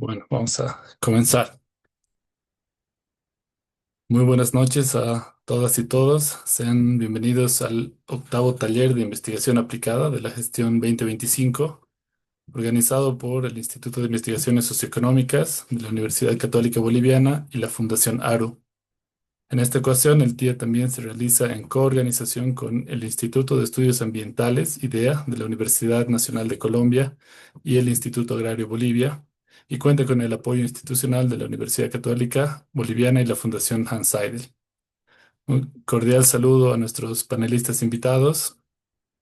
Bueno, vamos a comenzar. Muy buenas noches a todas y todos. Sean bienvenidos al octavo taller de investigación aplicada de la gestión 2025, organizado por el Instituto de Investigaciones Socioeconómicas de la Universidad Católica Boliviana y la Fundación ARU. En esta ocasión, el TIA también se realiza en coorganización con el Instituto de Estudios Ambientales, IDEA, de la Universidad Nacional de Colombia y el Instituto Agrario Bolivia, y cuenta con el apoyo institucional de la Universidad Católica Boliviana y la Fundación Hans Seidel. Un cordial saludo a nuestros panelistas invitados,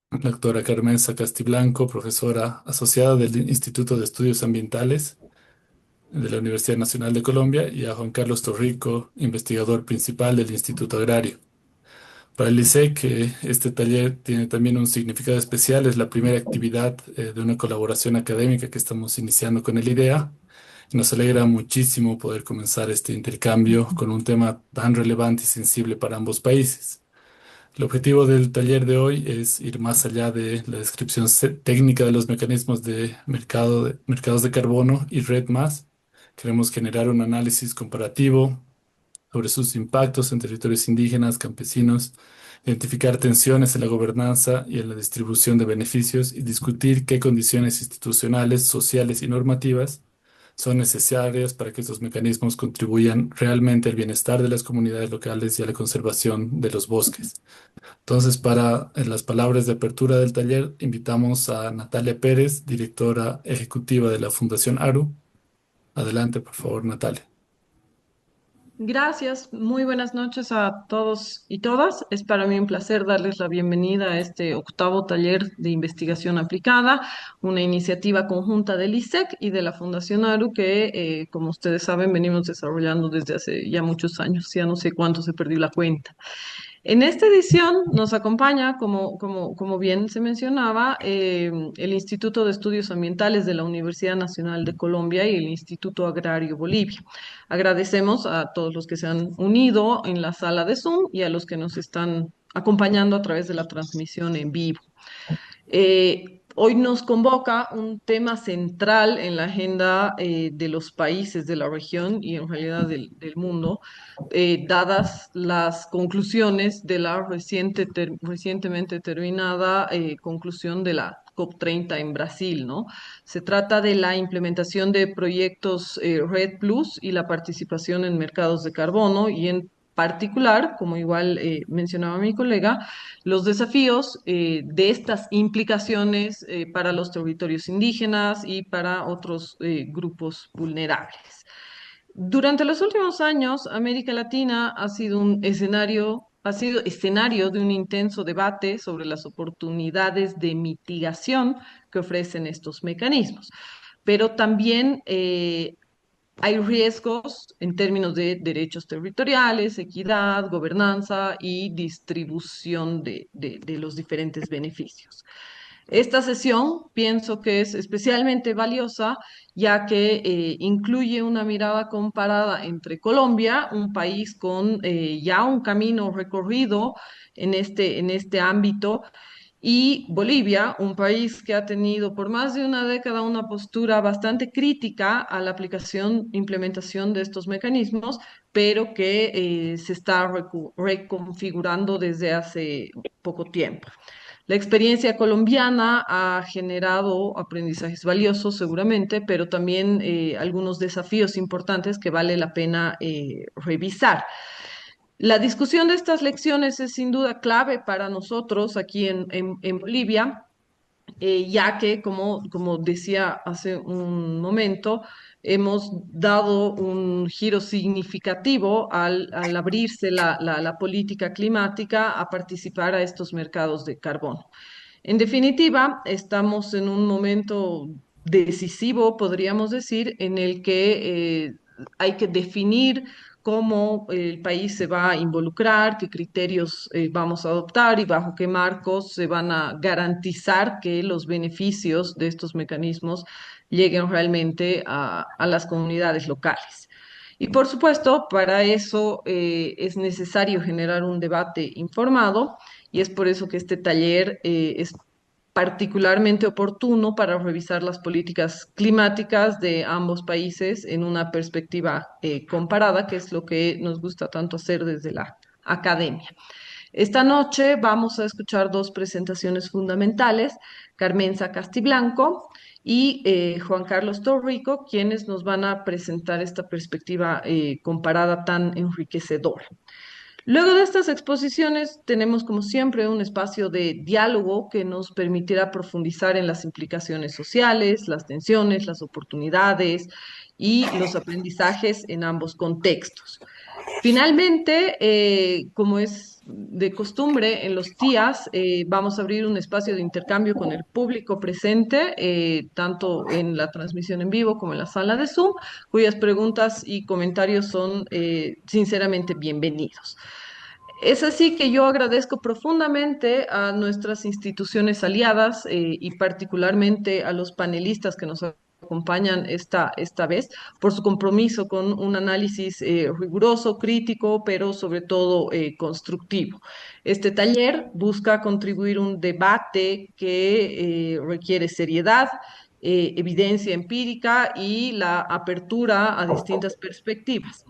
la doctora Carmenza Castiblanco, profesora asociada del Instituto de Estudios Ambientales de la Universidad Nacional de Colombia, y a Juan Carlos Torrico, investigador principal del Instituto Agrario. Para el ISEC, este taller tiene también un significado especial. Es la primera actividad de una colaboración académica que estamos iniciando con el IDEA. Nos alegra muchísimo poder comenzar este intercambio con un tema tan relevante y sensible para ambos países. El objetivo del taller de hoy es ir más allá de la descripción técnica de los mecanismos de mercados de carbono y Red Más. Queremos generar un análisis comparativo sobre sus impactos en territorios indígenas, campesinos, identificar tensiones en la gobernanza y en la distribución de beneficios y discutir qué condiciones institucionales, sociales y normativas son necesarias para que estos mecanismos contribuyan realmente al bienestar de las comunidades locales y a la conservación de los bosques. Entonces, en las palabras de apertura del taller, invitamos a Natalia Pérez, directora ejecutiva de la Fundación ARU. Adelante, por favor, Natalia. Gracias, muy buenas noches a todos y todas. Es para mí un placer darles la bienvenida a este octavo taller de investigación aplicada, una iniciativa conjunta del ISEC y de la Fundación ARU que, como ustedes saben, venimos desarrollando desde hace ya muchos años, ya no sé cuánto se perdió la cuenta. En esta edición nos acompaña, como bien se mencionaba, el Instituto de Estudios Ambientales de la Universidad Nacional de Colombia y el Instituto Agrario Bolivia. Agradecemos a todos los que se han unido en la sala de Zoom y a los que nos están acompañando a través de la transmisión en vivo. Hoy nos convoca un tema central en la agenda de los países de la región y en realidad del mundo, dadas las conclusiones de la recientemente terminada conclusión de la COP30 en Brasil, ¿no? Se trata de la implementación de proyectos Red Plus y la participación en mercados de carbono y en particular, como igual mencionaba mi colega, los desafíos de estas implicaciones para los territorios indígenas y para otros grupos vulnerables. Durante los últimos años, América Latina ha sido escenario de un intenso debate sobre las oportunidades de mitigación que ofrecen estos mecanismos, pero también hay riesgos en términos de derechos territoriales, equidad, gobernanza y distribución de los diferentes beneficios. Esta sesión pienso que es especialmente valiosa ya que incluye una mirada comparada entre Colombia, un país con ya un camino recorrido en este ámbito, y Bolivia, un país que ha tenido por más de una década una postura bastante crítica a la aplicación, implementación de estos mecanismos, pero que se está reconfigurando desde hace poco tiempo. La experiencia colombiana ha generado aprendizajes valiosos seguramente, pero también algunos desafíos importantes que vale la pena revisar. La discusión de estas lecciones es sin duda clave para nosotros aquí en Bolivia, ya que, como decía hace un momento, hemos dado un giro significativo al abrirse la política climática a participar a estos mercados de carbono. En definitiva, estamos en un momento decisivo, podríamos decir, en el que hay que definir cómo el país se va a involucrar, qué criterios vamos a adoptar y bajo qué marcos se van a garantizar que los beneficios de estos mecanismos lleguen realmente a las comunidades locales. Y por supuesto, para eso es necesario generar un debate informado y es por eso que este taller es particularmente oportuno para revisar las políticas climáticas de ambos países en una perspectiva comparada, que es lo que nos gusta tanto hacer desde la academia. Esta noche vamos a escuchar dos presentaciones fundamentales, Carmenza Castiblanco y Juan Carlos Torrico, quienes nos van a presentar esta perspectiva comparada tan enriquecedora. Luego de estas exposiciones tenemos como siempre un espacio de diálogo que nos permitirá profundizar en las implicaciones sociales, las tensiones, las oportunidades y los aprendizajes en ambos contextos. Finalmente, como es de costumbre en los días, vamos a abrir un espacio de intercambio con el público presente, tanto en la transmisión en vivo como en la sala de Zoom, cuyas preguntas y comentarios son sinceramente bienvenidos. Es así que yo agradezco profundamente a nuestras instituciones aliadas y particularmente a los panelistas que nos acompañan esta vez por su compromiso con un análisis riguroso, crítico, pero sobre todo constructivo. Este taller busca contribuir a un debate que requiere seriedad, evidencia empírica y la apertura a distintas perspectivas.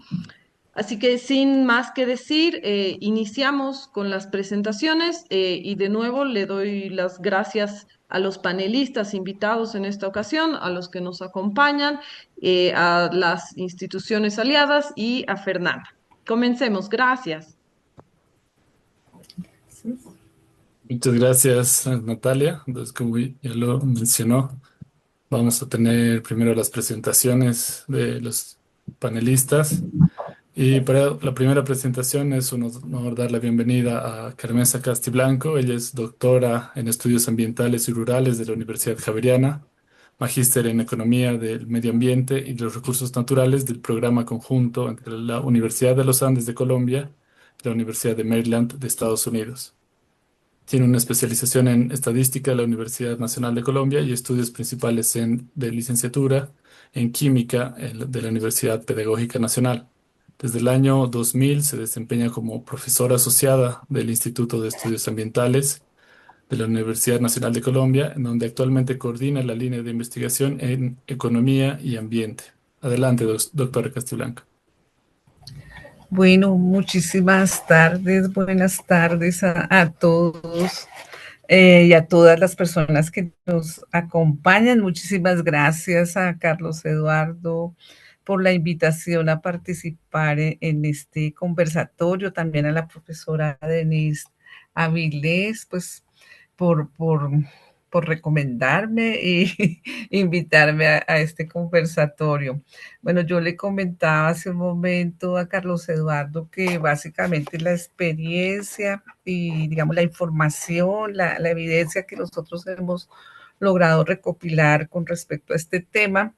Así que sin más que decir, iniciamos con las presentaciones y de nuevo le doy las gracias a los panelistas invitados en esta ocasión, a los que nos acompañan, a las instituciones aliadas y a Fernanda. Comencemos, gracias. Muchas gracias, Natalia. Entonces, como ya lo mencionó, vamos a tener primero las presentaciones de los panelistas. Y para la primera presentación es un honor dar la bienvenida a Carmenza Castiblanco. Ella es doctora en estudios ambientales y rurales de la Universidad Javeriana, magíster en economía del medio ambiente y los recursos naturales del programa conjunto entre la Universidad de los Andes de Colombia y la Universidad de Maryland de Estados Unidos. Tiene una especialización en estadística de la Universidad Nacional de Colombia y estudios principales de licenciatura en química de la Universidad Pedagógica Nacional. Desde el año 2000 se desempeña como profesora asociada del Instituto de Estudios Ambientales de la Universidad Nacional de Colombia, en donde actualmente coordina la línea de investigación en economía y ambiente. Adelante, doctora Castiblanco. Bueno, muchísimas tardes, buenas tardes a todos y a todas las personas que nos acompañan. Muchísimas gracias a Carlos Eduardo por la invitación a participar en este conversatorio, también a la profesora Denise Avilés, pues por recomendarme y invitarme a este conversatorio. Bueno, yo le comentaba hace un momento a Carlos Eduardo que básicamente la experiencia y, digamos, la información, la evidencia que nosotros hemos logrado recopilar con respecto a este tema,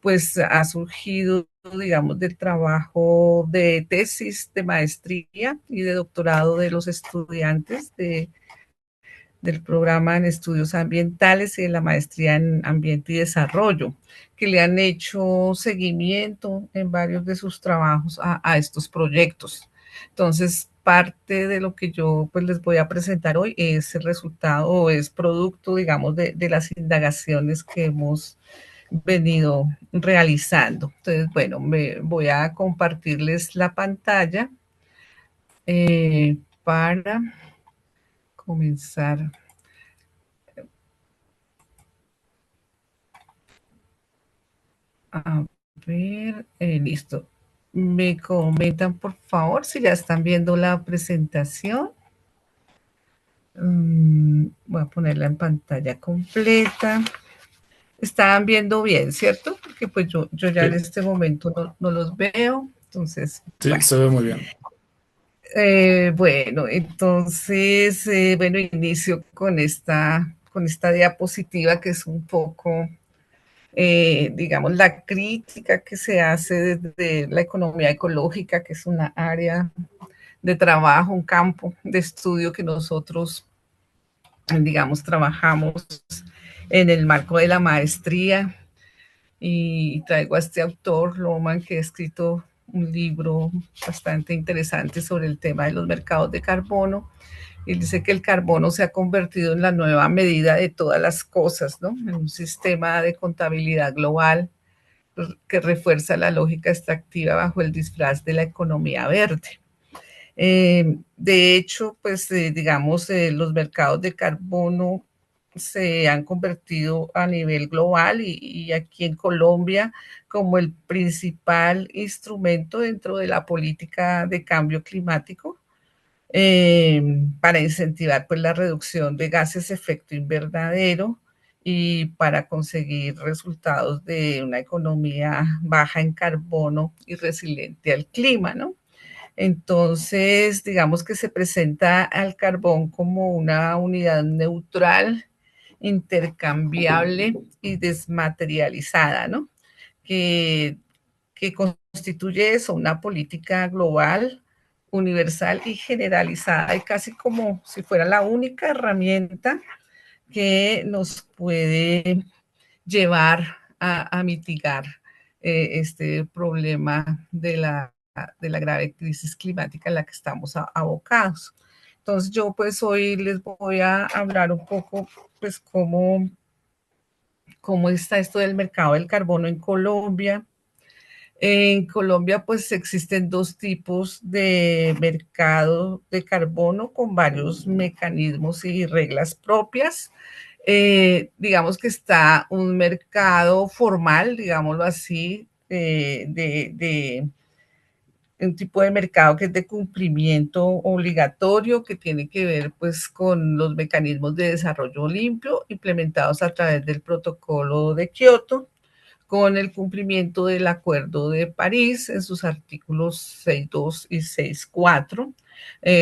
pues ha surgido, digamos, del trabajo de tesis de maestría y de doctorado de los estudiantes del programa en estudios ambientales y de la maestría en ambiente y desarrollo, que le han hecho seguimiento en varios de sus trabajos a estos proyectos. Entonces, parte de lo que yo pues les voy a presentar hoy es el resultado o es producto, digamos, de las indagaciones que hemos venido realizando. Entonces, bueno, me voy a compartirles la pantalla para comenzar. A ver, listo. Me comentan, por favor, si ya están viendo la presentación. Voy a ponerla en pantalla completa. Están viendo bien, ¿cierto? Porque pues yo ya en Sí, este momento no los veo. Entonces, sí, bueno. se ve muy bien. Bueno, entonces, bueno, inicio con esta diapositiva que es un poco digamos, la crítica que se hace desde la economía ecológica, que es una área de trabajo, un campo de estudio que nosotros, digamos, trabajamos en el marco de la maestría. Y traigo a este autor, Lohmann, que ha escrito un libro bastante interesante sobre el tema de los mercados de carbono. y dice que el carbono se ha convertido en la nueva medida de todas las cosas, ¿no? En un sistema de contabilidad global que refuerza la lógica extractiva bajo el disfraz de la economía verde. De hecho, pues digamos, los mercados de carbono se han convertido a nivel global y aquí en Colombia como el principal instrumento dentro de la política de cambio climático para incentivar pues la reducción de gases de efecto invernadero y para conseguir resultados de una economía baja en carbono y resiliente al clima, ¿no? Entonces, digamos que se presenta al carbón como una unidad neutral, intercambiable y desmaterializada, ¿no? Que, que constituye eso, una política global, universal y generalizada, y casi como si fuera la única herramienta que nos puede llevar a mitigar este problema de la grave crisis climática en la que estamos abocados. Entonces yo pues hoy les voy a hablar un poco pues cómo está esto del mercado del carbono en Colombia. En Colombia pues existen dos tipos de mercado de carbono con varios mecanismos y reglas propias. Digamos que está un mercado formal, digámoslo así, un tipo de mercado que es de cumplimiento obligatorio, que tiene que ver pues con los mecanismos de desarrollo limpio implementados a través del protocolo de Kioto, con el cumplimiento del Acuerdo de París en sus artículos 6.2 y 6.4.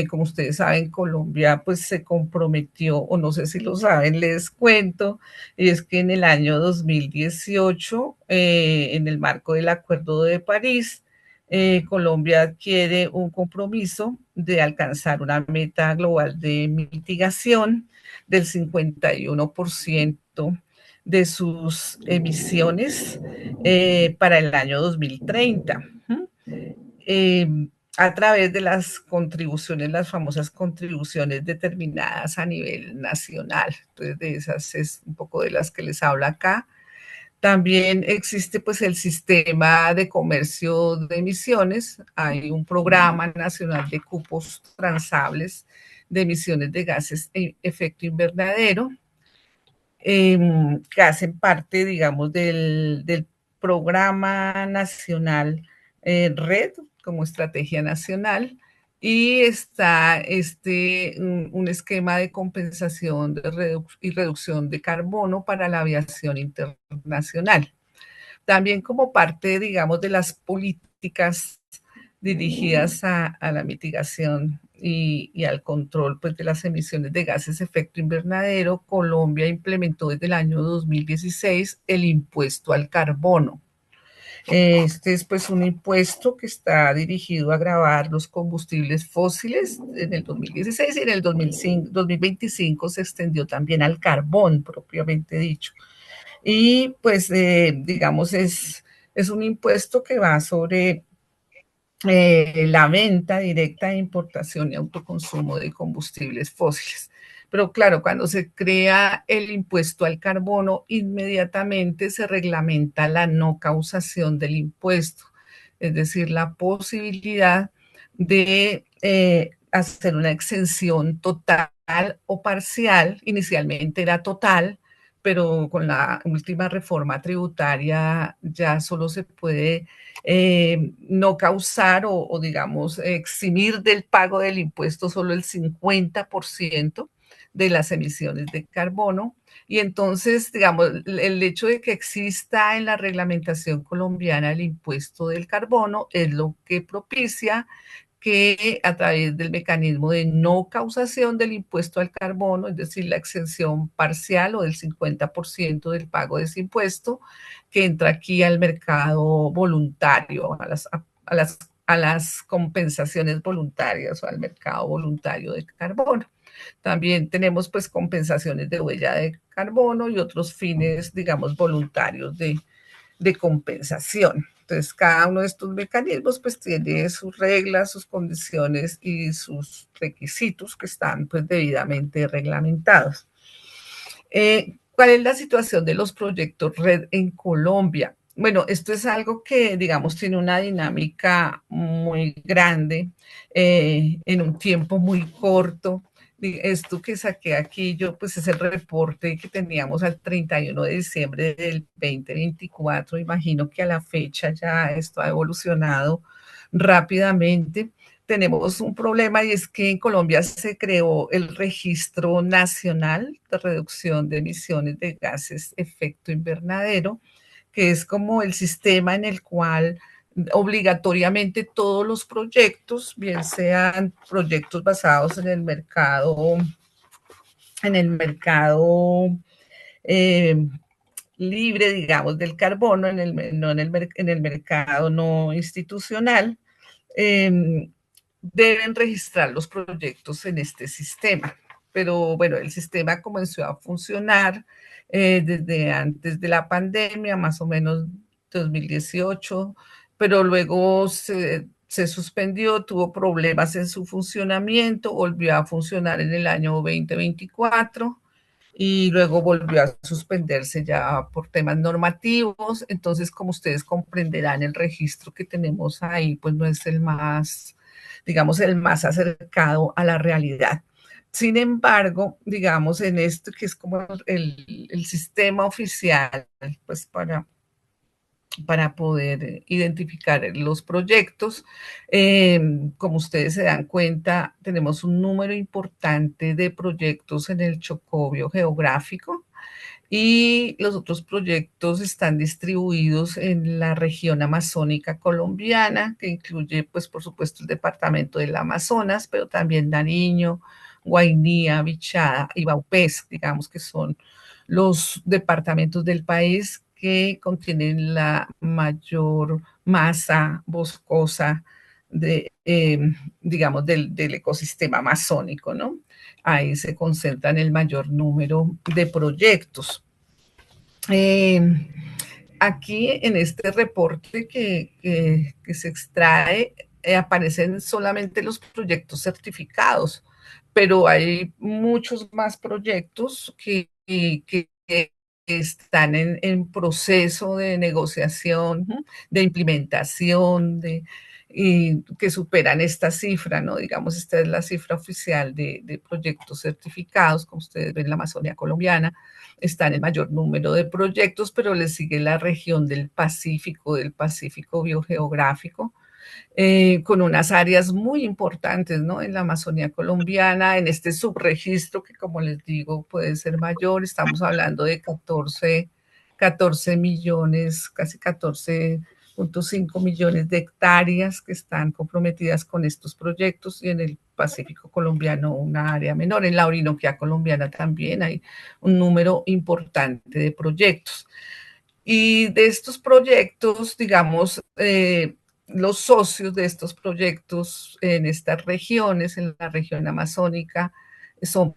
Como ustedes saben, Colombia pues se comprometió, o no sé si lo saben, les cuento, y es que en el año 2018, en el marco del Acuerdo de París, Colombia adquiere un compromiso de alcanzar una meta global de mitigación del 51% de sus emisiones para el año 2030. Eh, a través de las contribuciones, las famosas contribuciones determinadas a nivel nacional. Entonces, de esas es un poco de las que les hablo acá. También existe pues el sistema de comercio de emisiones. Hay un programa nacional de cupos transables de emisiones de gases de efecto invernadero que hacen parte, digamos, del programa nacional RED como estrategia nacional y está un esquema de compensación y reducción de carbono para la aviación internacional. También como parte, digamos, de las políticas dirigidas a la mitigación y al control pues, de las emisiones de gases de efecto invernadero, Colombia implementó desde el año 2016 el impuesto al carbono. Este es pues un impuesto que está dirigido a gravar los combustibles fósiles en el 2016 y en el 2025 se extendió también al carbón propiamente dicho. Y pues digamos es un impuesto que va sobre la venta directa e importación y autoconsumo de combustibles fósiles. Pero claro, cuando se crea el impuesto al carbono, inmediatamente se reglamenta la no causación del impuesto, es decir, la posibilidad de hacer una exención total o parcial. Inicialmente era total, pero con la última reforma tributaria ya solo se puede no causar o, digamos, eximir del pago del impuesto solo el 50% de las emisiones de carbono. Y entonces, digamos, el hecho de que exista en la reglamentación colombiana el impuesto del carbono es lo que propicia que a través del mecanismo de no causación del impuesto al carbono, es decir, la exención parcial o del 50% del pago de ese impuesto, que entra aquí al mercado voluntario, a las compensaciones voluntarias o al mercado voluntario de carbono. También tenemos pues compensaciones de huella de carbono y otros fines, digamos, voluntarios de compensación. Entonces, cada uno de estos mecanismos pues tiene sus reglas, sus condiciones y sus requisitos que están pues debidamente reglamentados. ¿Cuál es la situación de los proyectos red en Colombia? Bueno, esto es algo que, digamos, tiene una dinámica muy grande en un tiempo muy corto. Esto que saqué aquí yo, pues es el reporte que teníamos al 31 de diciembre del 2024. Imagino que a la fecha ya esto ha evolucionado rápidamente. Tenemos un problema y es que en Colombia se creó el Registro Nacional de Reducción de Emisiones de Gases Efecto Invernadero, que es como el sistema en el cual obligatoriamente todos los proyectos, bien sean proyectos basados en el mercado eh, libre, digamos, del carbono, no en el mercado no institucional, eh, deben registrar los proyectos en este sistema. Pero bueno, el sistema comenzó a funcionar desde antes de la pandemia, más o menos 2018, pero luego se suspendió, tuvo problemas en su funcionamiento, volvió a funcionar en el año 2024 y luego volvió a suspenderse ya por temas normativos. Entonces, como ustedes comprenderán, el registro que tenemos ahí, pues no es el más, digamos, el más acercado a la realidad. Sin embargo, digamos, en esto que es como el sistema oficial, pues para poder identificar los proyectos. Como ustedes se dan cuenta, tenemos un número importante de proyectos en el Chocó geográfico y los otros proyectos están distribuidos en la región amazónica colombiana, que incluye, pues, por supuesto, el departamento del Amazonas, pero también Nariño, Guainía, Bichada y Vaupés, digamos que son los departamentos del país que contienen la mayor masa boscosa de, digamos, del ecosistema amazónico, ¿no? Ahí se concentran el mayor número de proyectos. Eh, Aquí en este reporte que se extrae aparecen solamente los proyectos certificados, pero hay muchos más proyectos que están en proceso de negociación, de implementación, y que superan esta cifra, ¿no? Digamos, esta es la cifra oficial de proyectos certificados, como ustedes ven, la Amazonía colombiana está en el mayor número de proyectos, pero le sigue la región del Pacífico biogeográfico, con unas áreas muy importantes, ¿no? En la Amazonía colombiana, en este subregistro que, como les digo, puede ser mayor. Estamos hablando de 14 millones, casi 14,5 millones de hectáreas que están comprometidas con estos proyectos, y en el Pacífico colombiano una área menor. En la Orinoquia colombiana también hay un número importante de proyectos. Y de estos proyectos, digamos, los socios de estos proyectos en estas regiones, en la región amazónica, son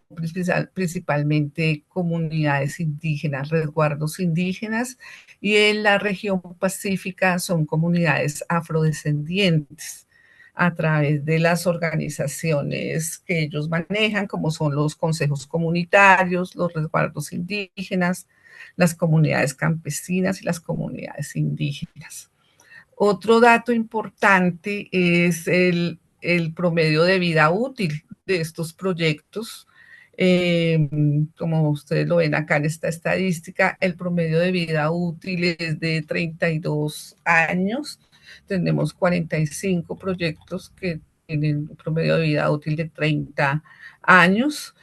principalmente comunidades indígenas, resguardos indígenas, y en la región pacífica son comunidades afrodescendientes a través de las organizaciones que ellos manejan, como son los consejos comunitarios, los resguardos indígenas, las comunidades campesinas y las comunidades indígenas. Otro dato importante es el promedio de vida útil de estos proyectos. Como ustedes lo ven acá en esta estadística, el promedio de vida útil es de 32 años. Tenemos 45 proyectos que tienen un promedio de vida útil de 30 años.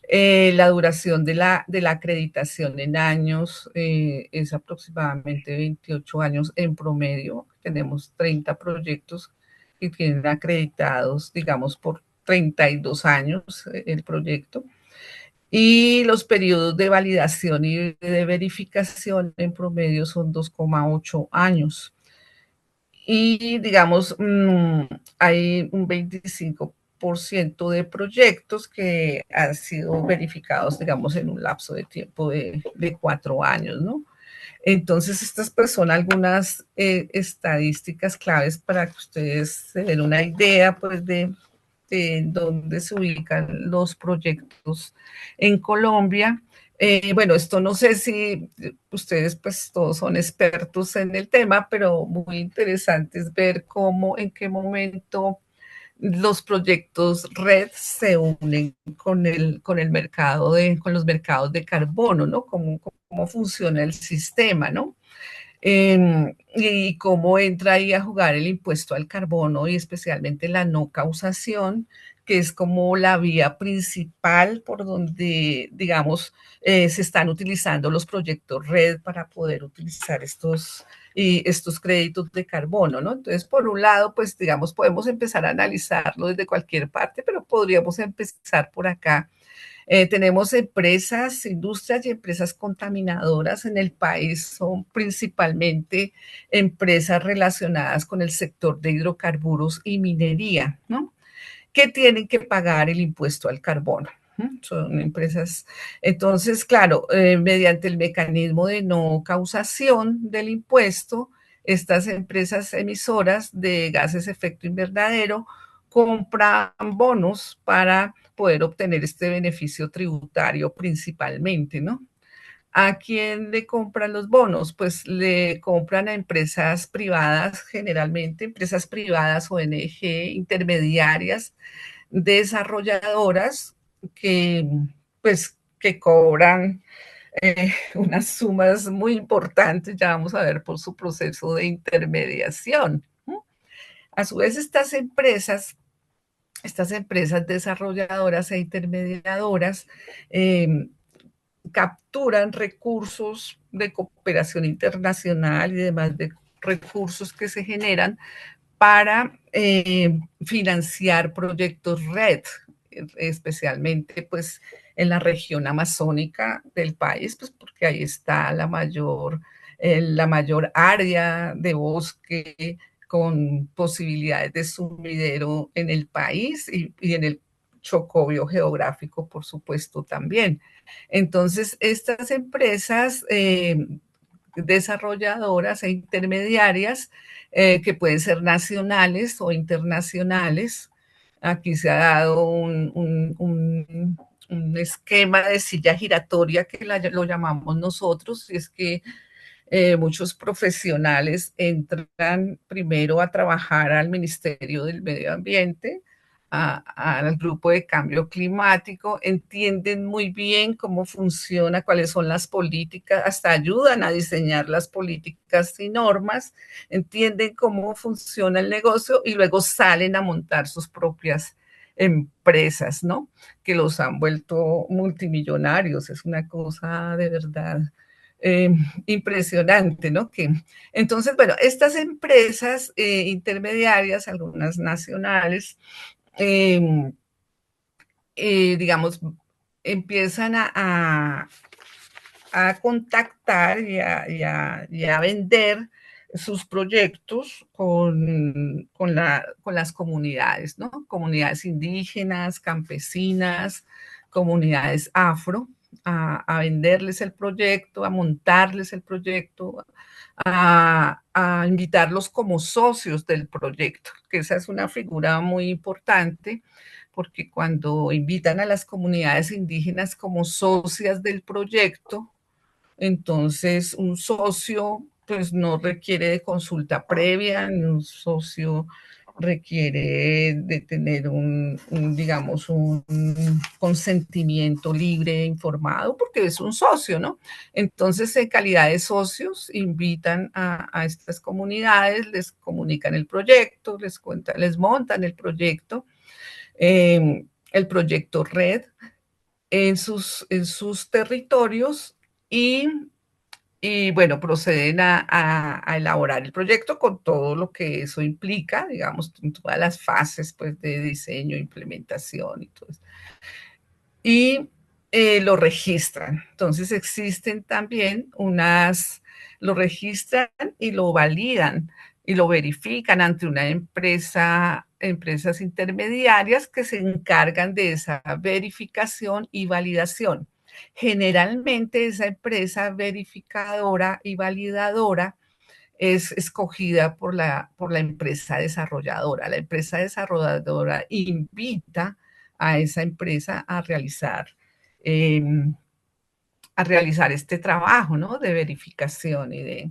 La duración de la acreditación en años es aproximadamente 28 años en promedio. Tenemos 30 proyectos que tienen acreditados, digamos, por 32 años el proyecto. Y los periodos de validación y de verificación en promedio son 2,8 años. Y digamos, hay un 25% de proyectos que han sido verificados, digamos, en un lapso de tiempo de 4 años, ¿no? Entonces, estas pues son algunas estadísticas claves para que ustedes se den una idea pues de dónde se ubican los proyectos en Colombia. Bueno, esto no sé si ustedes pues todos son expertos en el tema, pero muy interesante es ver cómo, en qué momento los proyectos red se unen con el mercado con los mercados de carbono, ¿no? Cómo funciona el sistema, ¿no? Y cómo entra ahí a jugar el impuesto al carbono y especialmente la no causación, que es como la vía principal por donde, digamos, se están utilizando los proyectos red para poder utilizar estos créditos de carbono, ¿no? Entonces, por un lado, pues, digamos, podemos empezar a analizarlo desde cualquier parte, pero podríamos empezar por acá. Tenemos empresas, industrias y empresas contaminadoras en el país, son principalmente empresas relacionadas con el sector de hidrocarburos y minería, ¿no? Que tienen que pagar el impuesto al carbono. Son empresas, entonces, claro, mediante el mecanismo de no causación del impuesto, estas empresas emisoras de gases de efecto invernadero compran bonos para poder obtener este beneficio tributario principalmente, ¿no? ¿A quién le compran los bonos? Pues le compran a empresas privadas, generalmente empresas privadas, ONG, intermediarias, desarrolladoras que, pues, que cobran unas sumas muy importantes, ya vamos a ver, por su proceso de intermediación. A su vez, estas empresas desarrolladoras e intermediadoras eh, capturan recursos de cooperación internacional y demás de recursos que se generan para financiar proyectos red, especialmente pues en la región amazónica del país, pues porque ahí está la mayor área de bosque con posibilidades de sumidero en el país y en el chocobio geográfico, por supuesto, también. Entonces, estas empresas desarrolladoras e intermediarias que pueden ser nacionales o internacionales. Aquí se ha dado un esquema de silla giratoria que lo llamamos nosotros, y es que muchos profesionales entran primero a trabajar al Ministerio del Medio Ambiente, al grupo de cambio climático, entienden muy bien cómo funciona, cuáles son las políticas, hasta ayudan a diseñar las políticas y normas, entienden cómo funciona el negocio y luego salen a montar sus propias empresas, ¿no? Que los han vuelto multimillonarios. Es una cosa de verdad eh, impresionante, ¿no? Entonces, bueno, estas empresas intermediarias, algunas nacionales, eh, digamos, empiezan a contactar y a vender sus proyectos con las comunidades, ¿no? Comunidades indígenas, campesinas, comunidades afro, a venderles el proyecto, a montarles el proyecto, a invitarlos como socios del proyecto, que esa es una figura muy importante, porque cuando invitan a las comunidades indígenas como socias del proyecto, entonces un socio pues no requiere de consulta previa, ni un socio requiere de tener digamos, un consentimiento libre, e informado, porque es un socio, ¿no? Entonces, en calidad de socios, invitan a estas comunidades, les comunican el proyecto, les montan el proyecto Red en sus territorios y bueno, proceden a elaborar el proyecto con todo lo que eso implica, digamos, en todas las fases pues, de diseño, implementación y todo eso. Y lo registran. Entonces existen también lo registran y lo validan y lo verifican ante una empresas intermediarias que se encargan de esa verificación y validación. Generalmente esa empresa verificadora y validadora es escogida por la empresa desarrolladora. La empresa desarrolladora invita a esa empresa eh, a realizar este trabajo, ¿no? De verificación y de...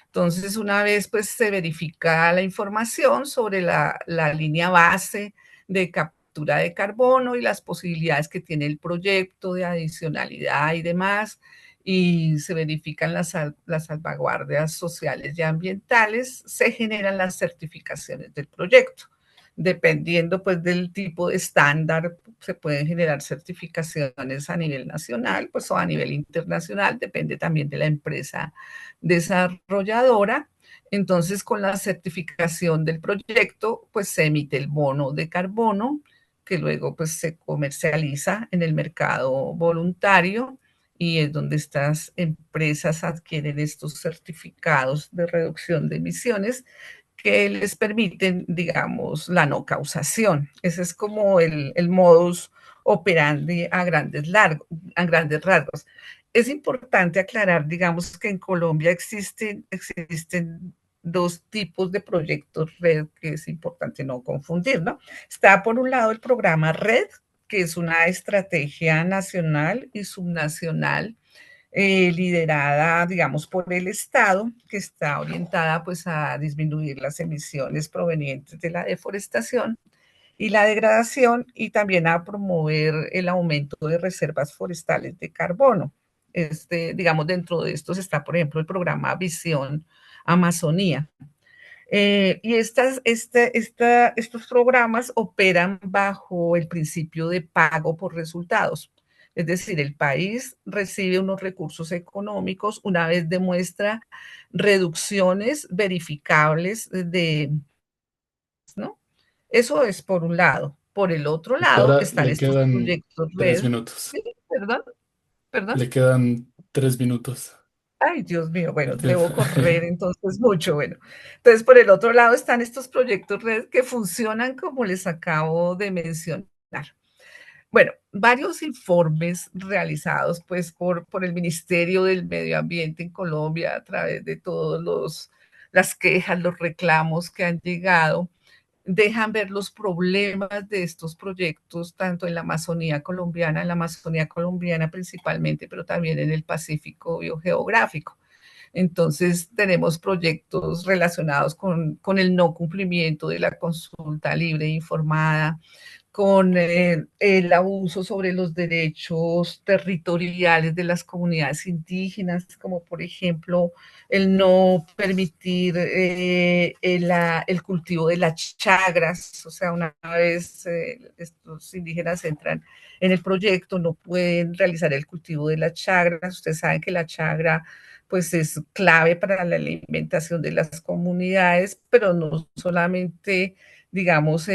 Entonces, una vez pues se verifica la información sobre la línea base de captura de carbono y las posibilidades que tiene el proyecto de adicionalidad y demás, y se verifican las salvaguardias sociales y ambientales, se generan las certificaciones del proyecto. Dependiendo pues del tipo de estándar, se pueden generar certificaciones a nivel nacional, pues o a nivel internacional, depende también de la empresa desarrolladora. Entonces, con la certificación del proyecto, pues se emite el bono de carbono, que luego pues se comercializa en el mercado voluntario y es donde estas empresas adquieren estos certificados de reducción de emisiones que les permiten, digamos, la no causación. Ese es como el modus operandi a grandes rasgos. Es importante aclarar, digamos, que en Colombia existen dos tipos de proyectos RED que es importante no confundir, ¿no? Está por un lado el programa RED, que es una estrategia nacional y subnacional liderada, digamos, por el Estado, que está orientada pues a disminuir las emisiones provenientes de la deforestación y la degradación y también a promover el aumento de reservas forestales de carbono. Digamos, dentro de estos está, por ejemplo, el programa Visión Amazonía. Y estos programas operan bajo el principio de pago por resultados. Es decir, el país recibe unos recursos económicos una vez demuestra reducciones verificables ¿no? Eso es por un lado. Por el otro lado Doctora, están le estos quedan proyectos tres red. minutos. ¿Sí? ¿Perdón? ¿Perdón? Le quedan 3 minutos. Ay, Dios mío, bueno, El tiempo. debo correr entonces mucho, bueno. Entonces, por el otro lado están estos proyectos red que funcionan como les acabo de mencionar. Bueno, varios informes realizados pues por el Ministerio del Medio Ambiente en Colombia a través de todos las quejas, los reclamos que han llegado, dejan ver los problemas de estos proyectos, tanto en la Amazonía colombiana principalmente, pero también en el Pacífico biogeográfico. Entonces, tenemos proyectos relacionados con el no cumplimiento de la consulta libre e informada, con el abuso sobre los derechos territoriales de las comunidades indígenas, como por ejemplo el no permitir el cultivo de las chagras, o sea, una vez estos indígenas entran en el proyecto, no pueden realizar el cultivo de las chagras. Ustedes saben que la chagra pues es clave para la alimentación de las comunidades, pero no solamente, digamos,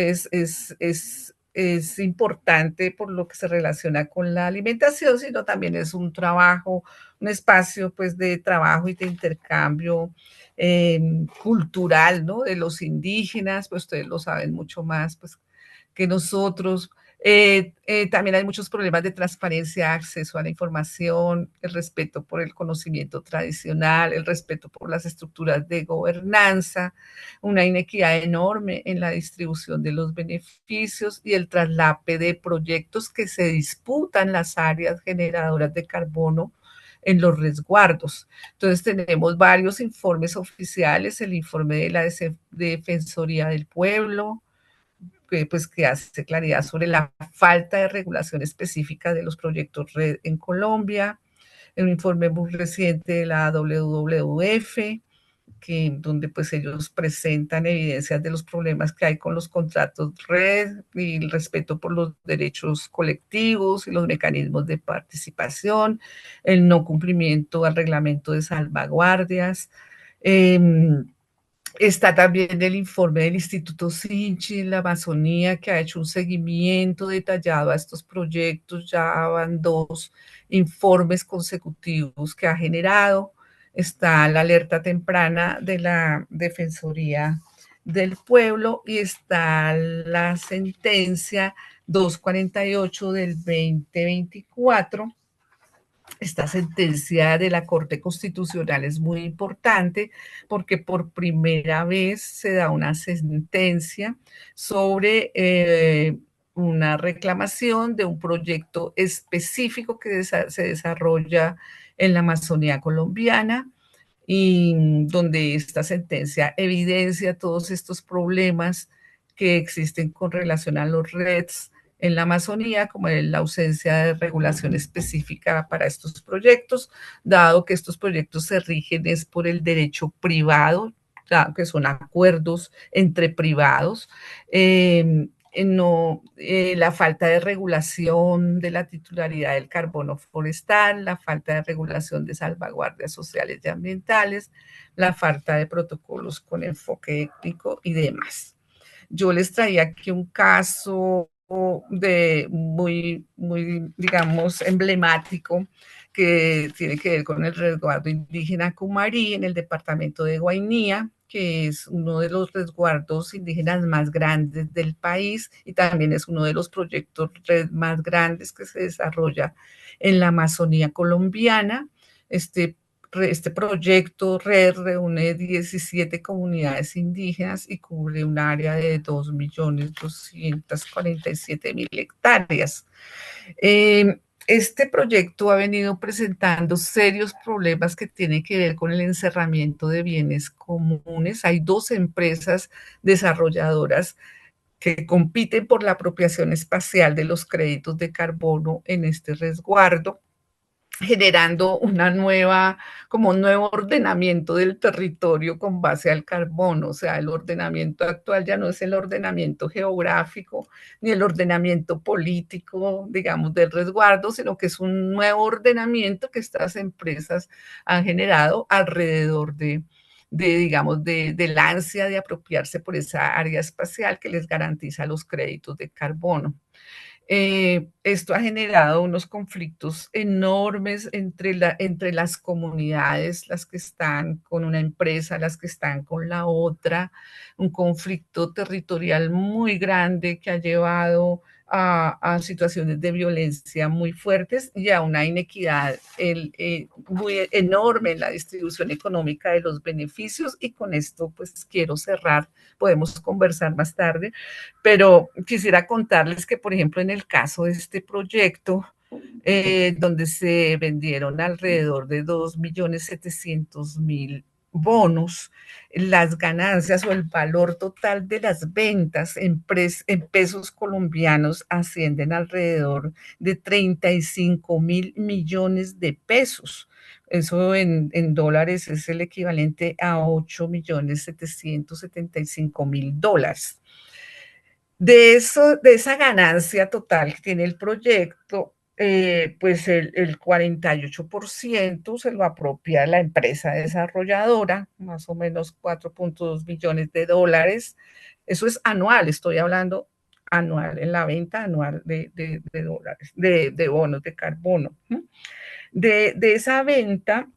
es importante por lo que se relaciona con la alimentación, sino también es un trabajo, un espacio pues de trabajo y de intercambio cultural, ¿no? De los indígenas, pues ustedes lo saben mucho más pues que nosotros. También hay muchos problemas de transparencia, acceso a la información, el respeto por el conocimiento tradicional, el respeto por las estructuras de gobernanza, una inequidad enorme en la distribución de los beneficios y el traslape de proyectos que se disputan las áreas generadoras de carbono en los resguardos. Entonces tenemos varios informes oficiales, el informe de la Defensoría del Pueblo, que hace claridad sobre la falta de regulación específica de los proyectos red en Colombia, un informe muy reciente de la WWF, donde pues ellos presentan evidencias de los problemas que hay con los contratos red y el respeto por los derechos colectivos y los mecanismos de participación, el no cumplimiento al reglamento de salvaguardias. Eh, Está también el informe del Instituto Sinchi en la Amazonía, que ha hecho un seguimiento detallado a estos proyectos. Ya van 2 informes consecutivos que ha generado. Está la alerta temprana de la Defensoría del Pueblo y está la sentencia 248 del 2024 Esta sentencia de la Corte Constitucional es muy importante porque por primera vez se da una sentencia sobre una reclamación de un proyecto específico que se desarrolla en la Amazonía colombiana y donde esta sentencia evidencia todos estos problemas que existen con relación a los REDs en la Amazonía, como la ausencia de regulación específica para estos proyectos, dado que estos proyectos se rigen es por el derecho privado, claro, que son acuerdos entre privados, no, la falta de regulación de la titularidad del carbono forestal, la falta de regulación de salvaguardias sociales y ambientales, la falta de protocolos con enfoque étnico y demás. Yo les traía aquí un caso de muy, digamos, emblemático que tiene que ver con el resguardo indígena Cumarí en el departamento de Guainía, que es uno de los resguardos indígenas más grandes del país y también es uno de los proyectos más grandes que se desarrolla en la Amazonía colombiana. Este proyecto RED reúne 17 comunidades indígenas y cubre un área de 2.247.000 hectáreas. Este proyecto ha venido presentando serios problemas que tienen que ver con el encerramiento de bienes comunes. Hay dos empresas desarrolladoras que compiten por la apropiación espacial de los créditos de carbono en este resguardo, generando como un nuevo ordenamiento del territorio con base al carbono. O sea, el ordenamiento actual ya no es el ordenamiento geográfico ni el ordenamiento político, digamos, del resguardo, sino que es un nuevo ordenamiento que estas empresas han generado alrededor digamos, del ansia de apropiarse por esa área espacial que les garantiza los créditos de carbono. Esto ha generado unos conflictos enormes entre las comunidades, las que están con una empresa, las que están con la otra, un conflicto territorial muy grande que ha llevado a situaciones de violencia muy fuertes y a una inequidad muy enorme en la distribución económica de los beneficios. Y con esto pues quiero cerrar, podemos conversar más tarde, pero quisiera contarles que, por ejemplo, en el caso de este proyecto, donde se vendieron alrededor de 2.700.000 bonos, las ganancias o el valor total de las ventas en pesos colombianos ascienden alrededor de 35.000 millones de pesos. Eso en dólares es el equivalente a 8.775.000 dólares. De esa ganancia total que tiene el proyecto, pues el 48% se lo apropia la empresa desarrolladora, más o menos 4.2 millones de dólares. Eso es anual, estoy hablando anual, en la venta anual de dólares, de bonos de carbono. De esa venta,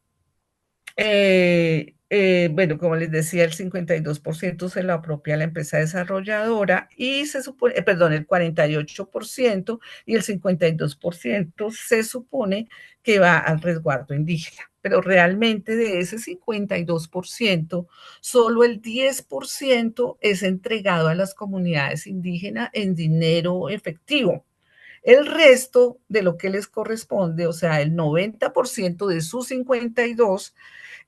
bueno, como les decía, el 52% se lo apropia la empresa desarrolladora y se supone, perdón, el 48% y el 52% se supone que va al resguardo indígena. Pero realmente de ese 52%, solo el 10% es entregado a las comunidades indígenas en dinero efectivo. El resto de lo que les corresponde, o sea, el 90% de sus 52,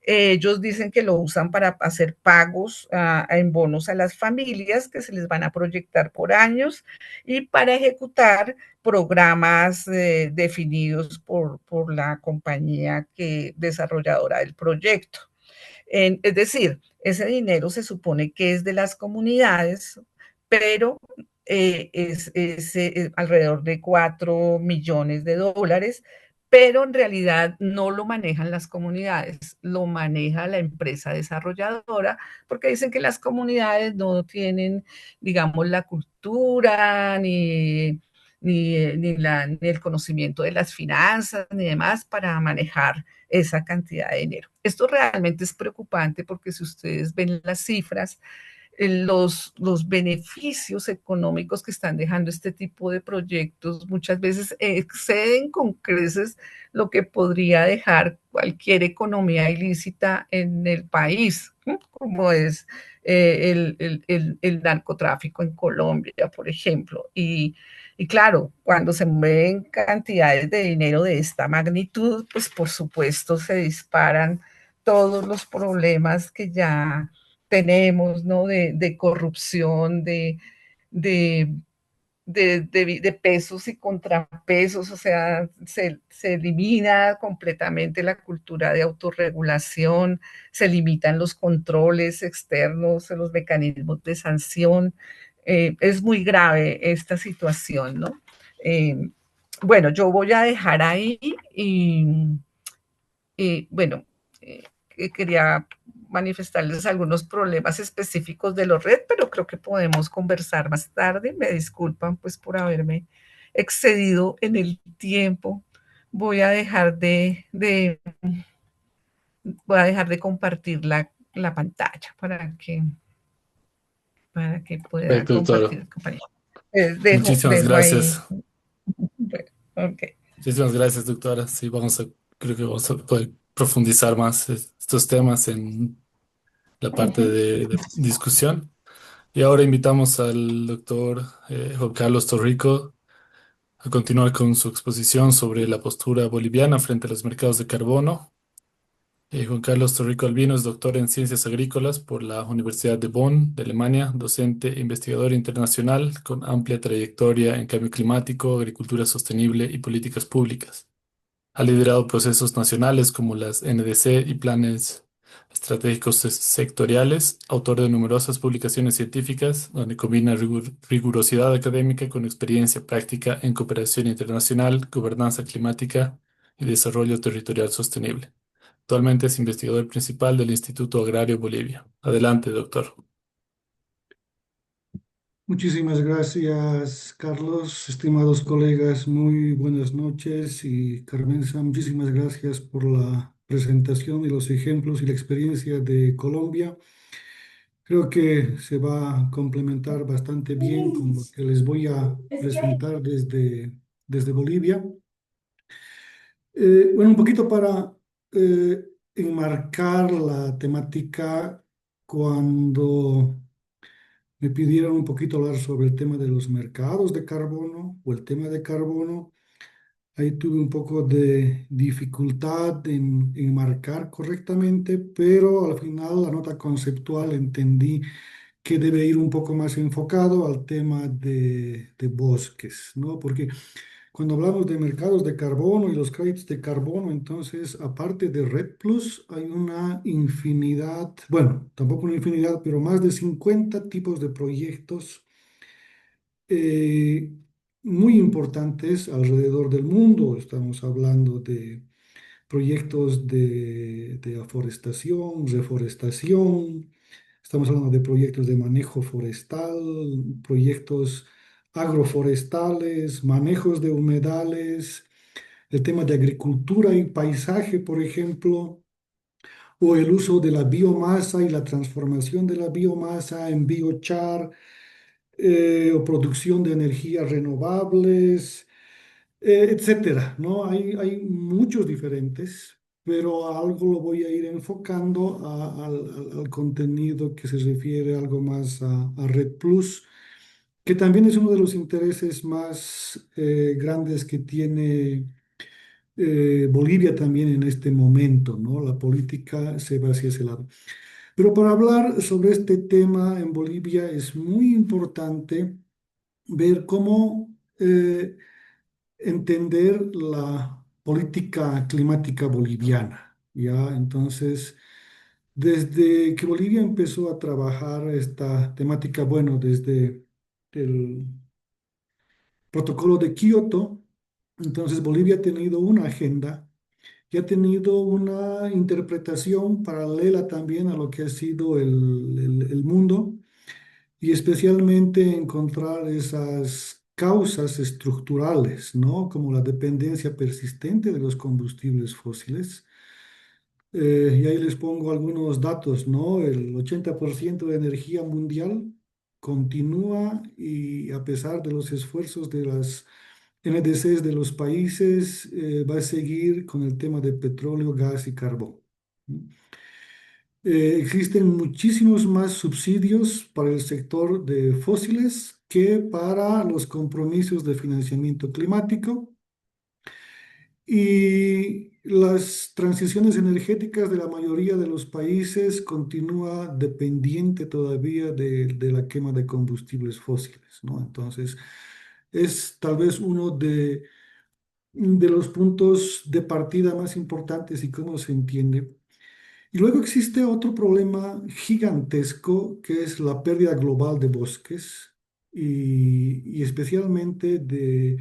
ellos dicen que lo usan para hacer pagos en bonos a las familias que se les van a proyectar por años y para ejecutar programas definidos por la compañía desarrolladora del proyecto. Es decir, ese dinero se supone que es de las comunidades, pero es alrededor de 4 millones de dólares, pero en realidad no lo manejan las comunidades, lo maneja la empresa desarrolladora, porque dicen que las comunidades no tienen, digamos, la cultura ni el conocimiento de las finanzas ni demás para manejar esa cantidad de dinero. Esto realmente es preocupante porque si ustedes ven las cifras, los beneficios económicos que están dejando este tipo de proyectos muchas veces exceden con creces lo que podría dejar cualquier economía ilícita en el país, ¿no? Como es el narcotráfico en Colombia, por ejemplo. Y claro, cuando se mueven cantidades de dinero de esta magnitud, pues por supuesto se disparan todos los problemas que ya tenemos, ¿no? De corrupción, de, de pesos y contrapesos, o sea, se elimina completamente la cultura de autorregulación, se limitan los controles externos, los mecanismos de sanción. Es muy grave esta situación, ¿no? Eh, bueno, yo voy a dejar ahí y bueno, eh, quería manifestarles algunos problemas específicos de los red, pero creo que podemos conversar más tarde. Me disculpan pues por haberme excedido en el tiempo. Voy a dejar voy a dejar de compartir la pantalla para que pueda Perfecto, doctora. compartir, compañero. Muchísimas Dejo ahí. gracias. Bueno, ok. Muchísimas gracias, doctora. Sí, creo que vamos a poder profundizar más estos temas en la Uh parte -huh. de discusión. Y ahora invitamos al doctor Juan Carlos Torrico a continuar con su exposición sobre la postura boliviana frente a los mercados de carbono. Juan Carlos Torrico Albino es doctor en Ciencias Agrícolas por la Universidad de Bonn, de Alemania, docente e investigador internacional con amplia trayectoria en cambio climático, agricultura sostenible y políticas públicas. Ha liderado procesos nacionales como las NDC y planes estratégicos sectoriales, autor de numerosas publicaciones científicas donde combina rigurosidad académica con experiencia práctica en cooperación internacional, gobernanza climática y desarrollo territorial sostenible. Actualmente es investigador principal del Instituto Agrario Bolivia. Adelante, doctor. Muchísimas gracias, Carlos. Estimados colegas, muy buenas noches. Y Carmenza, muchísimas gracias por la presentación y los ejemplos y la experiencia de Colombia. Creo que se va a complementar bastante bien con lo que les voy a presentar desde Bolivia. Bueno, un poquito para enmarcar la temática cuando me pidieron un poquito hablar sobre el tema de los mercados de carbono o el tema de carbono. Ahí tuve un poco de dificultad en marcar correctamente, pero al final la nota conceptual entendí que debe ir un poco más enfocado al tema de bosques, ¿no? Porque cuando hablamos de mercados de carbono y los créditos de carbono, entonces, aparte de Red Plus, hay una infinidad, bueno, tampoco una infinidad, pero más de 50 tipos de proyectos eh, muy importantes alrededor del mundo. Estamos hablando de proyectos de aforestación, reforestación, estamos hablando de proyectos de manejo forestal, proyectos agroforestales, manejos de humedales, el tema de agricultura y paisaje, por ejemplo, o el uso de la biomasa y la transformación de la biomasa en biochar, o producción de energías renovables, etcétera, ¿no? Hay muchos diferentes, pero a algo lo voy a ir enfocando al contenido que se refiere algo más a Red Plus, que también es uno de los intereses más grandes que tiene Bolivia también en este momento, ¿no? La política se va hacia ese lado. Pero para hablar sobre este tema en Bolivia es muy importante ver cómo entender la política climática boliviana, ¿ya? Entonces, desde que Bolivia empezó a trabajar esta temática, bueno, desde el protocolo de Kioto, entonces Bolivia ha tenido una agenda y ha tenido una interpretación paralela también a lo que ha sido el mundo y especialmente encontrar esas causas estructurales, ¿no? Como la dependencia persistente de los combustibles fósiles, Y ahí les pongo algunos datos, ¿no? El 80% de energía mundial continúa y a pesar de los esfuerzos de las NDCs de los países, va a seguir con el tema de petróleo, gas y carbón. Existen muchísimos más subsidios para el sector de fósiles que para los compromisos de financiamiento climático. Y las transiciones energéticas de la mayoría de los países continúa dependiente todavía de la quema de combustibles fósiles, ¿no? Entonces, es tal vez uno de los puntos de partida más importantes y cómo se entiende. Y luego existe otro problema gigantesco que es la pérdida global de bosques y especialmente de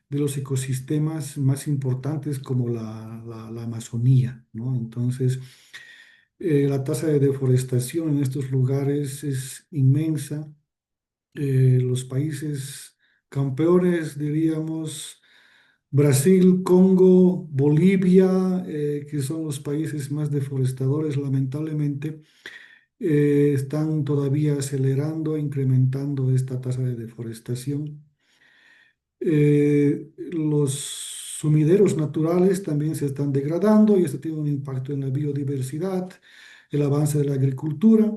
los ecosistemas más importantes como la Amazonía, ¿no? Entonces, la tasa de deforestación en estos lugares es inmensa. Los países campeones, diríamos, Brasil, Congo, Bolivia, que son los países más deforestadores, lamentablemente, están todavía acelerando, incrementando esta tasa de deforestación. Los sumideros naturales también se están degradando y esto tiene un impacto en la biodiversidad, el avance de la agricultura.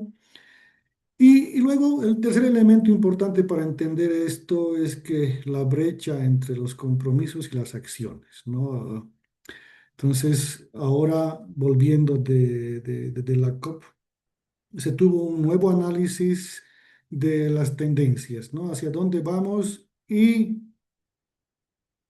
Y luego el tercer elemento importante para entender esto es que la brecha entre los compromisos y las acciones, ¿no? Entonces, ahora volviendo de la COP, se tuvo un nuevo análisis de las tendencias, ¿no? Hacia dónde vamos y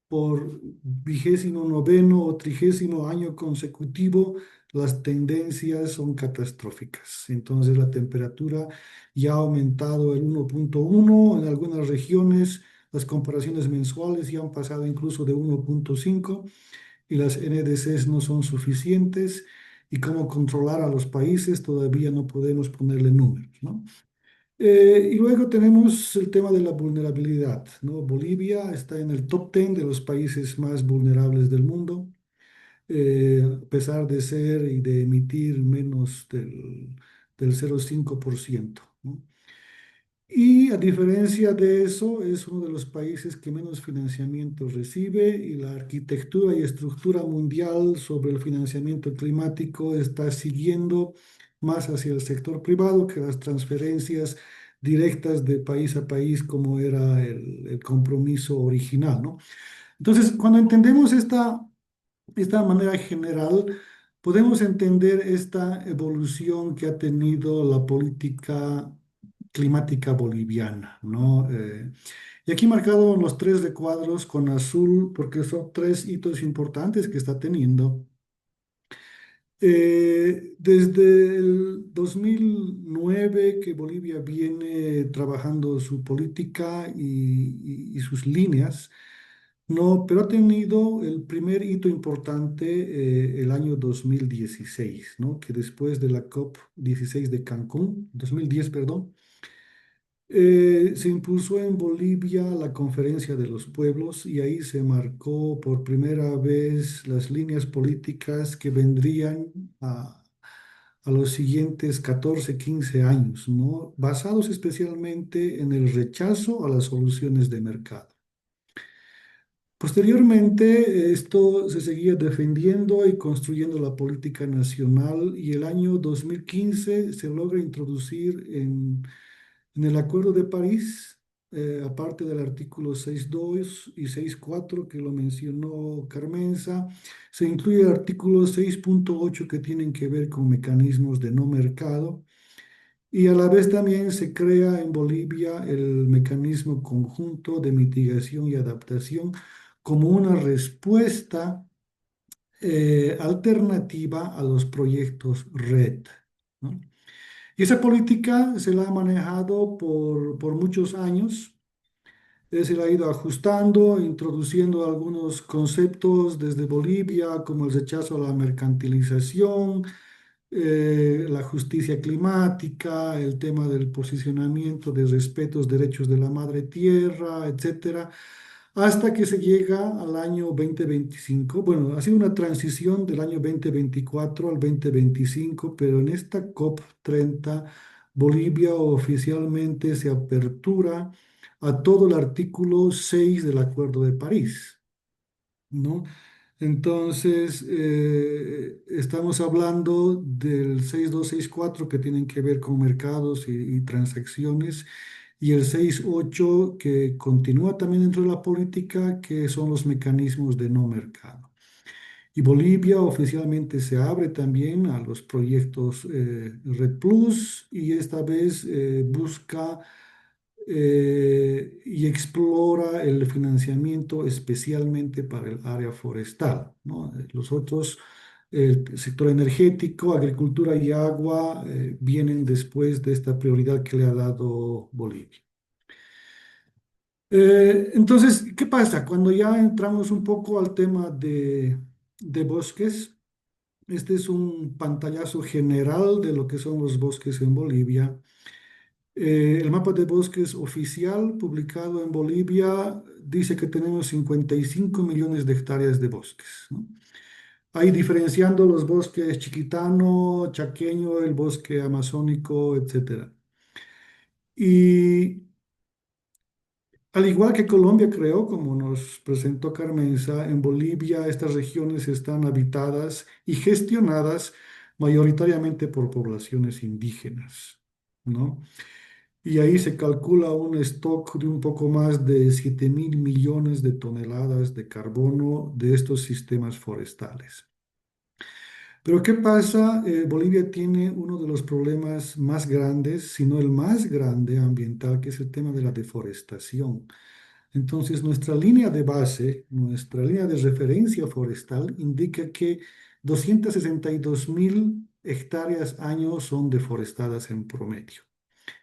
por 29º o 30º año consecutivo, las tendencias son catastróficas. Entonces la temperatura ya ha aumentado el 1,1 en algunas regiones, las comparaciones mensuales ya han pasado incluso de 1,5 y las NDCs no son suficientes. Y cómo controlar a los países, todavía no podemos ponerle números, ¿no? Y luego tenemos el tema de la vulnerabilidad, ¿no? Bolivia está en el top 10 de los países más vulnerables del mundo, a pesar de ser y de emitir menos del 0,5%, ¿no? Y a diferencia de eso, es uno de los países que menos financiamiento recibe y la arquitectura y estructura mundial sobre el financiamiento climático está siguiendo más hacia el sector privado que las transferencias directas de país a país como era el compromiso original, ¿no? Entonces, cuando entendemos esta manera general, podemos entender esta evolución que ha tenido la política climática boliviana, ¿no? Y aquí marcado los tres recuadros con azul, porque son tres hitos importantes que está teniendo. Desde el 2009 que Bolivia viene trabajando su política y sus líneas, no, pero ha tenido el primer hito importante el año 2016, ¿no? Que después de la COP 16 de Cancún, 2010, perdón, se impulsó en Bolivia la Conferencia de los Pueblos y ahí se marcó por primera vez las líneas políticas que vendrían a los siguientes 14, 15 años, ¿no? Basados especialmente en el rechazo a las soluciones de mercado. Posteriormente, esto se seguía defendiendo y construyendo la política nacional y el año 2015 se logra introducir en el Acuerdo de París, aparte del artículo 6.2 y 6.4 que lo mencionó Carmenza, se incluye el artículo 6.8 que tienen que ver con mecanismos de no mercado. Y a la vez también se crea en Bolivia el mecanismo conjunto de mitigación y adaptación como una respuesta alternativa a los proyectos RED, ¿no? Y esa política se la ha manejado por muchos años. Se la ha ido ajustando, introduciendo algunos conceptos desde Bolivia, como el rechazo a la mercantilización, la justicia climática, el tema del posicionamiento de respeto a los derechos de la madre tierra, etcétera, hasta que se llega al año 2025. Bueno, ha sido una transición del año 2024 al 2025, pero en esta COP30 Bolivia oficialmente se apertura a todo el artículo 6 del Acuerdo de París, ¿no? Entonces, estamos hablando del 6264 que tienen que ver con mercados y transacciones, y el 68 que continúa también dentro de la política, que son los mecanismos de no mercado. Y Bolivia oficialmente se abre también a los proyectos Red Plus, y esta vez busca y explora el financiamiento especialmente para el área forestal, ¿no? Los otros, el sector energético, agricultura y agua, vienen después de esta prioridad que le ha dado Bolivia. Entonces, ¿qué pasa? Cuando ya entramos un poco al tema de bosques, este es un pantallazo general de lo que son los bosques en Bolivia. El mapa de bosques oficial publicado en Bolivia dice que tenemos 55 millones de hectáreas de bosques, ¿no? Ahí diferenciando los bosques chiquitano, chaqueño, el bosque amazónico, etcétera. Y al igual que Colombia, creo, como nos presentó Carmenza, en Bolivia estas regiones están habitadas y gestionadas mayoritariamente por poblaciones indígenas, ¿no? Y ahí se calcula un stock de un poco más de 7.000 millones de toneladas de carbono de estos sistemas forestales. Pero ¿qué pasa? Bolivia tiene uno de los problemas más grandes, si no el más grande ambiental, que es el tema de la deforestación. Entonces, nuestra línea de base, nuestra línea de referencia forestal indica que 262.000 hectáreas año son deforestadas en promedio.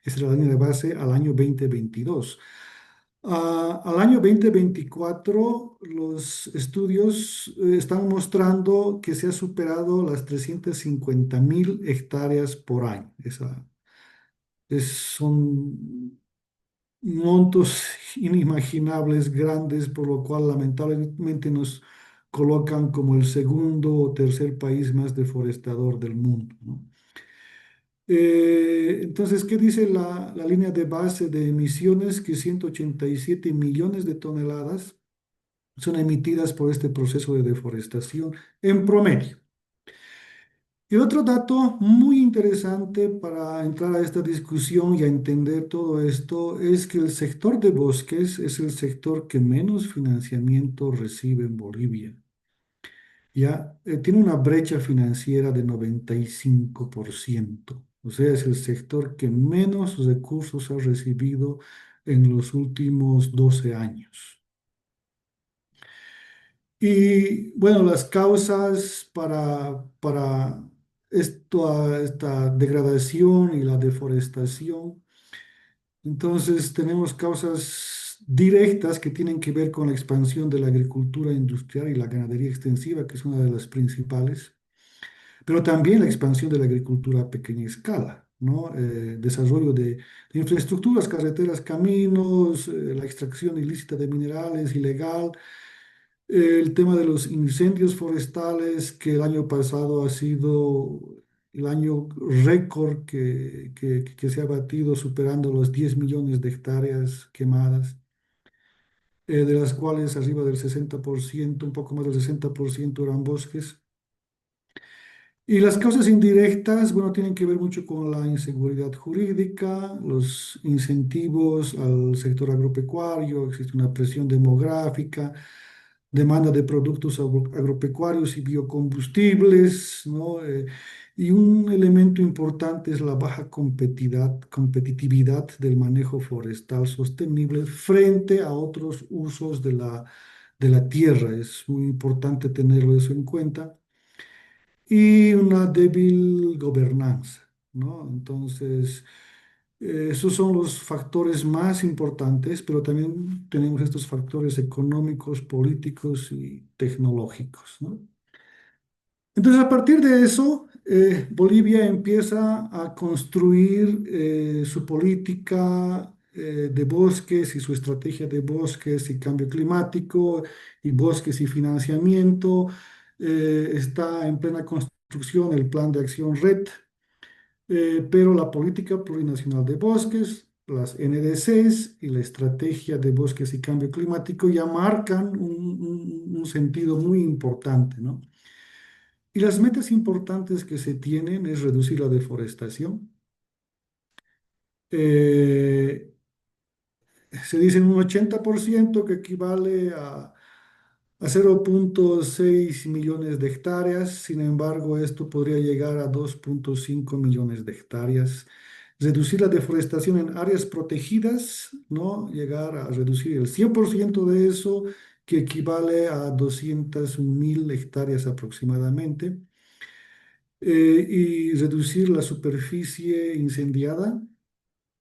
Esa es la línea de base al año 2022. Al año 2024, los estudios están mostrando que se ha superado las 350.000 hectáreas por año. Son montos inimaginables, grandes, por lo cual lamentablemente nos colocan como el segundo o tercer país más deforestador del mundo, ¿no? Entonces, ¿qué dice la línea de base de emisiones? Que 187 millones de toneladas son emitidas por este proceso de deforestación en promedio. Y otro dato muy interesante para entrar a esta discusión y a entender todo esto es que el sector de bosques es el sector que menos financiamiento recibe en Bolivia. Ya tiene una brecha financiera de 95%. O sea, es el sector que menos recursos ha recibido en los últimos 12 años. Y bueno, las causas para esta degradación y la deforestación. Entonces, tenemos causas directas que tienen que ver con la expansión de la agricultura industrial y la ganadería extensiva, que es una de las principales, pero también la expansión de la agricultura a pequeña escala, ¿no? Desarrollo de infraestructuras, carreteras, caminos, la extracción ilícita de minerales, ilegal, el tema de los incendios forestales, que el año pasado ha sido el año récord que se ha batido, superando los 10 millones de hectáreas quemadas, de las cuales arriba del 60%, un poco más del 60% eran bosques. Y las causas indirectas, bueno, tienen que ver mucho con la inseguridad jurídica, los incentivos al sector agropecuario, existe una presión demográfica, demanda de productos agropecuarios y biocombustibles, ¿no? Y un elemento importante es la baja competitividad del manejo forestal sostenible frente a otros usos de la tierra. Es muy importante tenerlo eso en cuenta, y una débil gobernanza, ¿no? Entonces, esos son los factores más importantes, pero también tenemos estos factores económicos, políticos y tecnológicos, ¿no? Entonces, a partir de eso, Bolivia empieza a construir su política de bosques y su estrategia de bosques y cambio climático y bosques y financiamiento. Está en plena construcción el plan de acción RED, pero la política plurinacional de bosques, las NDCs y la estrategia de bosques y cambio climático ya marcan un sentido muy importante, ¿no? Y las metas importantes que se tienen es reducir la deforestación. Eh, Se dice un 80% que equivale a 0,6 millones de hectáreas. Sin embargo, esto podría llegar a 2,5 millones de hectáreas. Reducir la deforestación en áreas protegidas, ¿no? Llegar a reducir el 100% de eso, que equivale a 200.000 hectáreas aproximadamente. Y reducir la superficie incendiada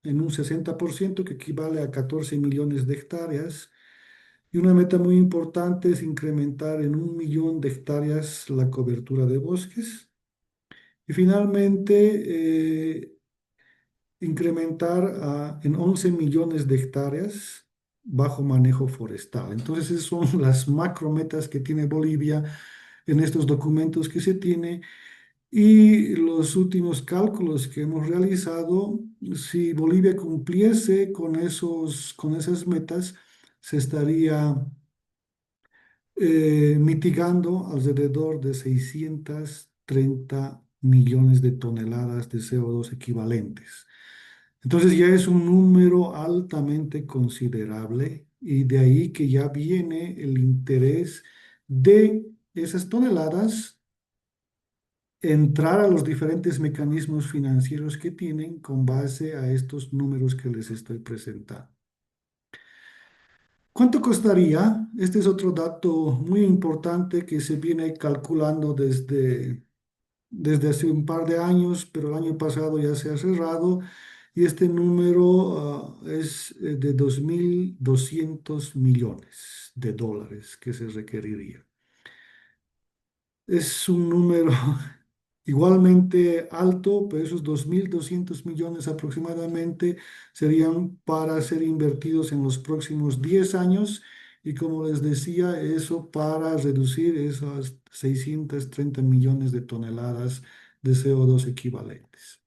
en un 60%, que equivale a 14 millones de hectáreas. Y una meta muy importante es incrementar en 1 millón de hectáreas la cobertura de bosques. Y finalmente, incrementar en 11 millones de hectáreas bajo manejo forestal. Entonces, esas son las macrometas que tiene Bolivia en estos documentos que se tiene. Y los últimos cálculos que hemos realizado, si Bolivia cumpliese con esas metas, se estaría mitigando alrededor de 630 millones de toneladas de CO2 equivalentes. Entonces ya es un número altamente considerable y de ahí que ya viene el interés de esas toneladas entrar a los diferentes mecanismos financieros que tienen con base a estos números que les estoy presentando. ¿Cuánto costaría? Este es otro dato muy importante que se viene calculando desde hace un par de años, pero el año pasado ya se ha cerrado y este número es de 2.200 millones de dólares que se requeriría. Es un número igualmente alto, pero esos 2.200 millones aproximadamente serían para ser invertidos en los próximos 10 años y como les decía, eso para reducir esas 630 millones de toneladas de CO2 equivalentes.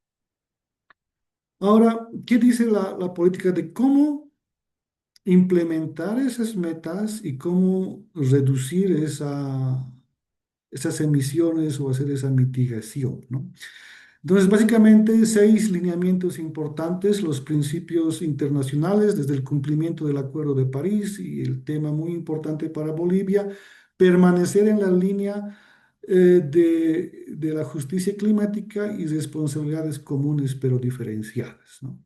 Ahora, ¿qué dice la política de cómo implementar esas metas y cómo reducir esas emisiones o hacer esa mitigación, ¿no? Entonces, básicamente, 6 lineamientos importantes, los principios internacionales, desde el cumplimiento del Acuerdo de París y el tema muy importante para Bolivia, permanecer en la línea de la justicia climática y responsabilidades comunes pero diferenciadas, ¿no?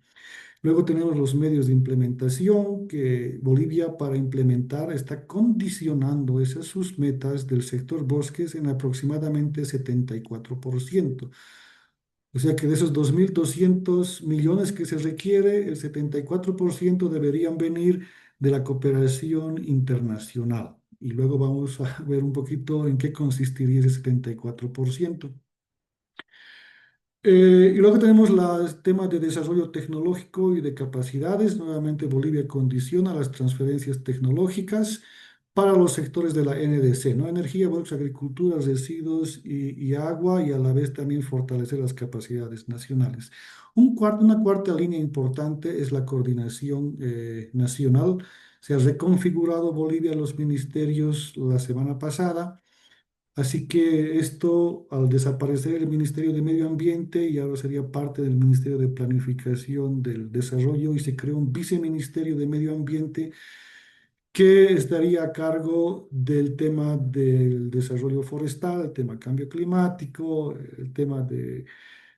Luego tenemos los medios de implementación, que Bolivia para implementar está condicionando esas sus metas del sector bosques en aproximadamente 74%. O sea que de esos 2.200 millones que se requiere, el 74% deberían venir de la cooperación internacional. Y luego vamos a ver un poquito en qué consistiría ese 74%. Y luego tenemos los temas de desarrollo tecnológico y de capacidades. Nuevamente Bolivia condiciona las transferencias tecnológicas para los sectores de la NDC, ¿no? Energía, bosques, agricultura, residuos y agua, y a la vez también fortalecer las capacidades nacionales. Una cuarta línea importante es la coordinación nacional. Se ha reconfigurado Bolivia los ministerios la semana pasada. Así que esto, al desaparecer el Ministerio de Medio Ambiente, y ahora sería parte del Ministerio de Planificación del Desarrollo, y se creó un viceministerio de Medio Ambiente que estaría a cargo del tema del desarrollo forestal, el tema cambio climático, el tema de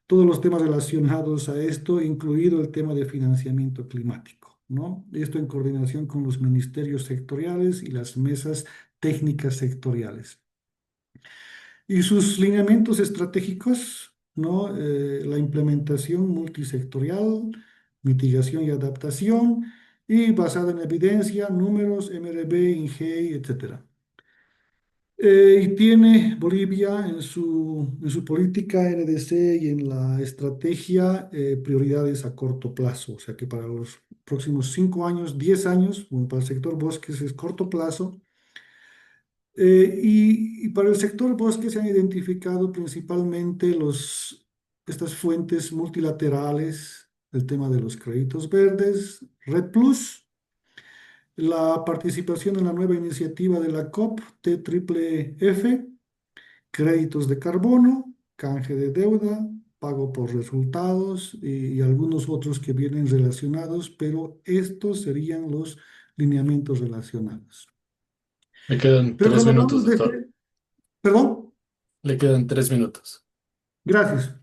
todos los temas relacionados a esto, incluido el tema de financiamiento climático, ¿no? Esto en coordinación con los ministerios sectoriales y las mesas técnicas sectoriales. Y sus lineamientos estratégicos, ¿no? La implementación multisectorial, mitigación y adaptación, y basada en evidencia, números, MRB, INGEI, etcétera. Y tiene Bolivia en su política NDC y en la estrategia prioridades a corto plazo, o sea que para los próximos 5 años, 10 años. Bueno, para el sector bosques es corto plazo. Y para el sector bosque se han identificado principalmente estas fuentes multilaterales, el tema de los créditos verdes, Red Plus, la participación en la nueva iniciativa de la COP, TFF, créditos de carbono, canje de deuda, pago por resultados y algunos otros que vienen relacionados, pero estos serían los lineamientos relacionados. Le quedan Pero tres cuando minutos, hablamos de doctor. este, perdón. Le quedan 3 minutos. Gracias.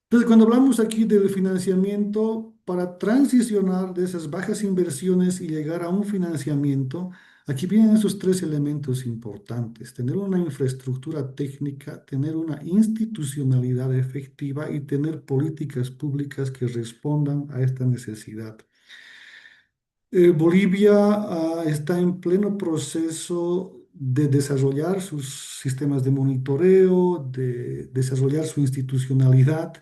Entonces, cuando hablamos aquí del financiamiento, para transicionar de esas bajas inversiones y llegar a un financiamiento, aquí vienen esos tres elementos importantes: tener una infraestructura técnica, tener una institucionalidad efectiva y tener políticas públicas que respondan a esta necesidad. Bolivia está en pleno proceso de desarrollar sus sistemas de monitoreo, de desarrollar su institucionalidad.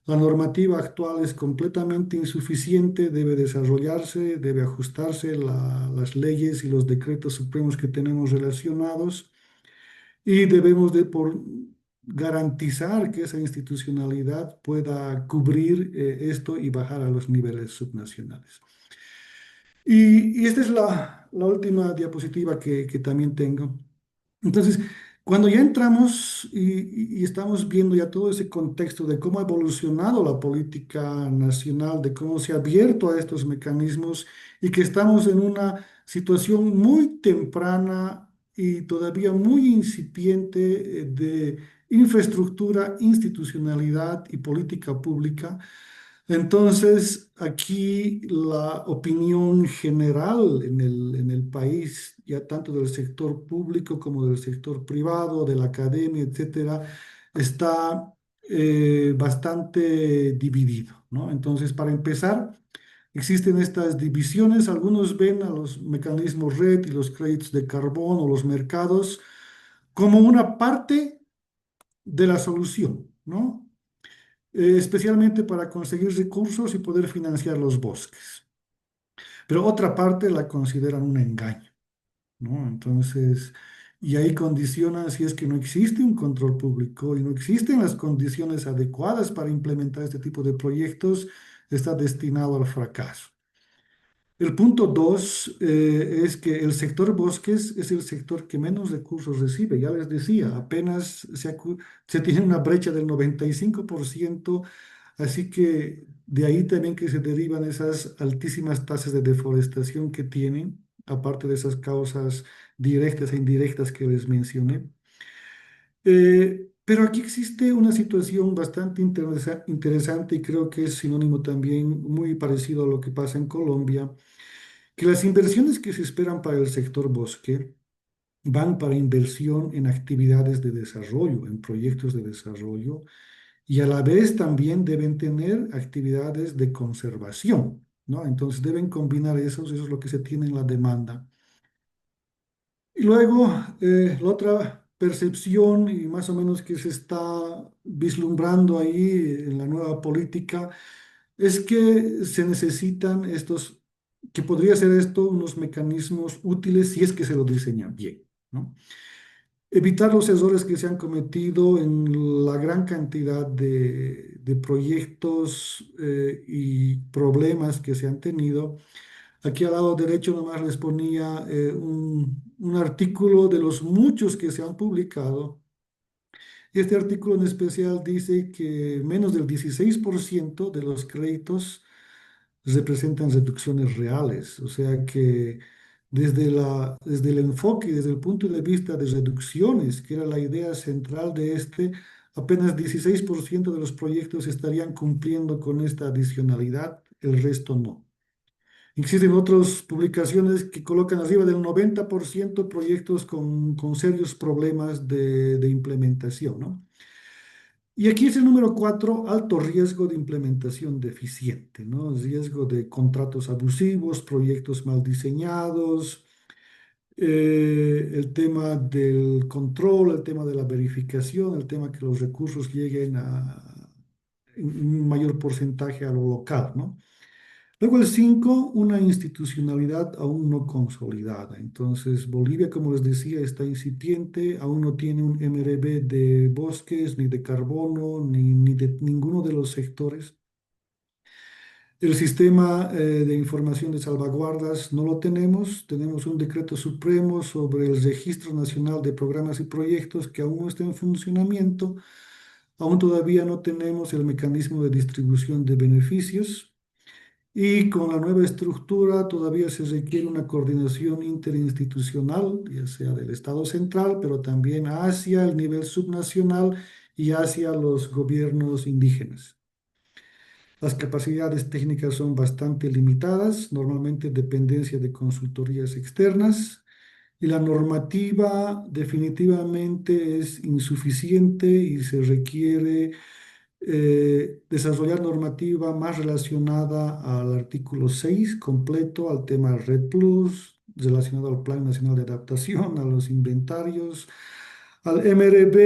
La normativa actual es completamente insuficiente, debe desarrollarse, debe ajustarse las leyes y los decretos supremos que tenemos relacionados y debemos de garantizar que esa institucionalidad pueda cubrir esto y bajar a los niveles subnacionales. Y esta es la última diapositiva que también tengo. Entonces, cuando ya entramos y estamos viendo ya todo ese contexto de cómo ha evolucionado la política nacional, de cómo se ha abierto a estos mecanismos y que estamos en una situación muy temprana y todavía muy incipiente de infraestructura, institucionalidad y política pública, entonces, aquí la opinión general en el país, ya tanto del sector público como del sector privado, de la academia, etcétera, está bastante dividido, ¿no? Entonces, para empezar, existen estas divisiones. Algunos ven a los mecanismos red y los créditos de carbón o los mercados como una parte de la solución, ¿no? Especialmente para conseguir recursos y poder financiar los bosques. Pero otra parte la consideran un engaño, ¿no? Entonces, y ahí condicionan si es que no existe un control público y no existen las condiciones adecuadas para implementar este tipo de proyectos, está destinado al fracaso. El punto dos es que el sector bosques es el sector que menos recursos recibe. Ya les decía, apenas se tiene una brecha del 95%. Así que de ahí también que se derivan esas altísimas tasas de deforestación que tienen, aparte de esas causas directas e indirectas que les mencioné. Pero aquí existe una situación bastante interesante y creo que es sinónimo también muy parecido a lo que pasa en Colombia, que las inversiones que se esperan para el sector bosque van para inversión en actividades de desarrollo, en proyectos de desarrollo y a la vez también deben tener actividades de conservación, ¿no? Entonces deben combinar eso es lo que se tiene en la demanda. Y luego, la otra percepción y más o menos que se está vislumbrando ahí en la nueva política es que se necesitan que podría ser esto unos mecanismos útiles si es que se lo diseñan bien, ¿no? Evitar los errores que se han cometido en la gran cantidad de proyectos y problemas que se han tenido. Aquí al lado derecho nomás les ponía un artículo de los muchos que se han publicado. Este artículo en especial dice que menos del 16% de los créditos representan reducciones reales, o sea que desde el enfoque, desde el punto de vista de reducciones, que era la idea central de apenas 16% de los proyectos estarían cumpliendo con esta adicionalidad, el resto no. Existen otras publicaciones que colocan arriba del 90% proyectos con serios problemas de implementación, ¿no? Y aquí es el número 4, alto riesgo de implementación deficiente, ¿no? Riesgo de contratos abusivos, proyectos mal diseñados, el tema del control, el tema de la verificación, el tema que los recursos lleguen en un mayor porcentaje a lo local, ¿no? Luego el 5, una institucionalidad aún no consolidada. Entonces, Bolivia, como les decía, está incipiente, aún no tiene un MRB de bosques, ni de carbono, ni de ninguno de los sectores. El sistema de información de salvaguardas no lo tenemos. Tenemos un decreto supremo sobre el Registro Nacional de Programas y Proyectos que aún no está en funcionamiento. Aún todavía no tenemos el mecanismo de distribución de beneficios. Y con la nueva estructura todavía se requiere una coordinación interinstitucional, ya sea del Estado central, pero también hacia el nivel subnacional y hacia los gobiernos indígenas. Las capacidades técnicas son bastante limitadas, normalmente dependencia de consultorías externas, y la normativa definitivamente es insuficiente y se requiere desarrollar normativa más relacionada al artículo 6 completo, al tema Red Plus, relacionado al Plan Nacional de Adaptación, a los inventarios, al MRB,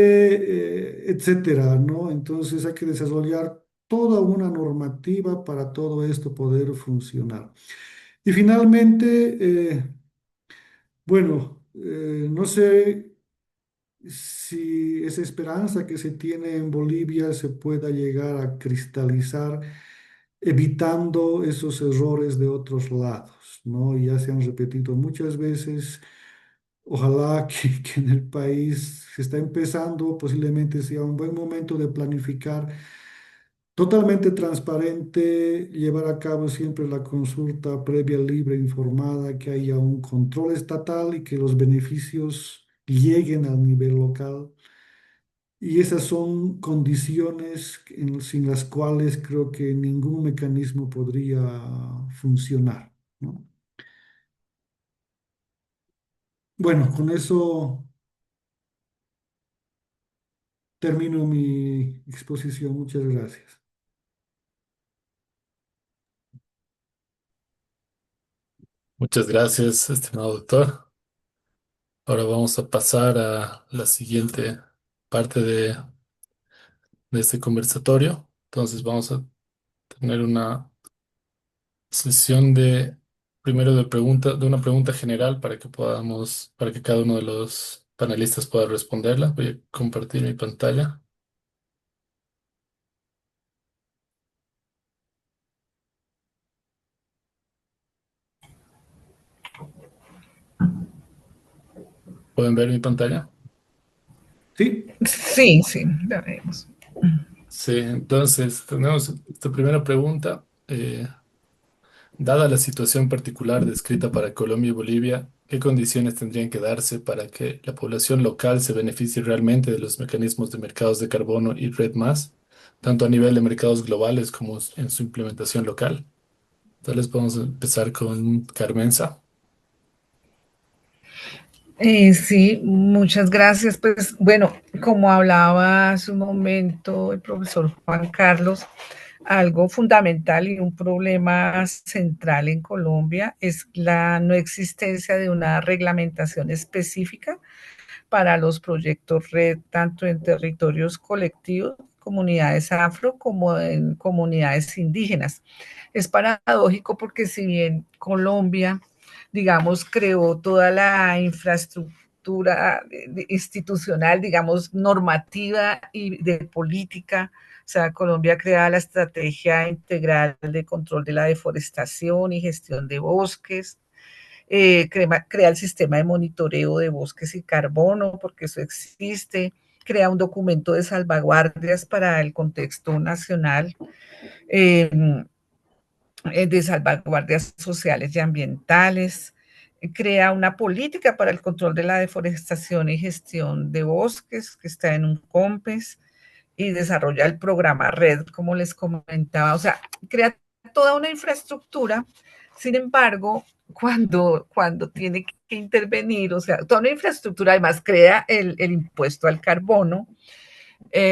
etcétera, ¿no? Entonces hay que desarrollar toda una normativa para todo esto poder funcionar. Y finalmente, bueno, no sé si esa esperanza que se tiene en Bolivia se pueda llegar a cristalizar evitando esos errores de otros lados, ¿no? Ya se han repetido muchas veces. Ojalá que en el país se está empezando, posiblemente sea un buen momento de planificar totalmente transparente, llevar a cabo siempre la consulta previa, libre, informada, que haya un control estatal y que los beneficios lleguen al nivel local. Y esas son condiciones sin las cuales creo que ningún mecanismo podría funcionar, ¿no? Bueno, con eso termino mi exposición. Muchas gracias. Muchas gracias, estimado doctor. Ahora vamos a pasar a la siguiente parte de este conversatorio. Entonces vamos a tener una sesión de primero de una pregunta general para que podamos, para que cada uno de los panelistas pueda responderla. Voy a compartir mi pantalla. ¿Pueden ver mi pantalla? Sí, Sí, sí, la vemos. Sí, entonces tenemos esta primera pregunta. Dada la situación particular descrita para Colombia y Bolivia, ¿qué condiciones tendrían que darse para que la población local se beneficie realmente de los mecanismos de mercados de carbono y Red Más, tanto a nivel de mercados globales como en su implementación local? Entonces podemos empezar con Carmenza. Sí, muchas gracias. Pues bueno, como hablaba hace un momento el profesor Juan Carlos, algo fundamental y un problema central en Colombia es la no existencia de una reglamentación específica para los proyectos red, tanto en territorios colectivos, comunidades afro, como en comunidades indígenas. Es paradójico porque si bien Colombia, digamos, creó toda la infraestructura institucional, digamos, normativa y de política, o sea, Colombia crea la estrategia integral de control de la deforestación y gestión de bosques, crea el sistema de monitoreo de bosques y carbono, porque eso existe, crea un documento de salvaguardias para el contexto nacional, eh, de salvaguardias sociales y ambientales, crea una política para el control de la deforestación y gestión de bosques, que está en un COMPES, y desarrolla el programa RED, como les comentaba, o sea, crea toda una infraestructura. Sin embargo, cuando tiene que intervenir, o sea, toda una infraestructura, además crea el impuesto al carbono,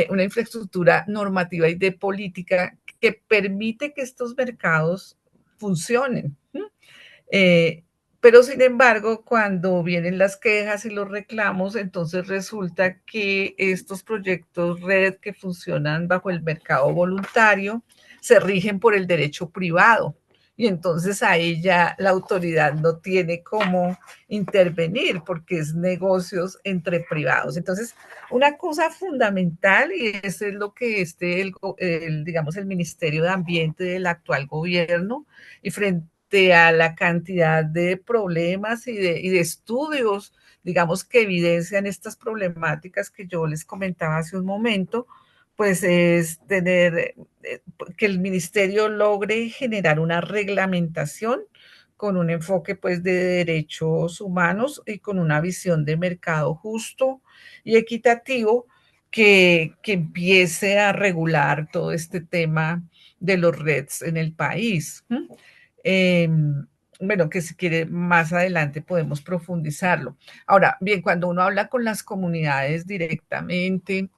una infraestructura normativa y de política que permite que estos mercados funcionen. Eh, pero sin embargo, cuando vienen las quejas y los reclamos, entonces resulta que estos proyectos red que funcionan bajo el mercado voluntario se rigen por el derecho privado y entonces ahí ya la autoridad no tiene cómo intervenir porque es negocios entre privados. Entonces, una cosa fundamental, y eso es lo que digamos, el Ministerio de Ambiente del actual gobierno, y frente a la cantidad de problemas y de estudios, digamos, que evidencian estas problemáticas que yo les comentaba hace un momento, pues es tener que el ministerio logre generar una reglamentación con un enfoque pues de derechos humanos y con una visión de mercado justo y equitativo que empiece a regular todo este tema de los REDs en el país. Eh, bueno, que si quiere más adelante podemos profundizarlo. Ahora, bien, cuando uno habla con las comunidades directamente,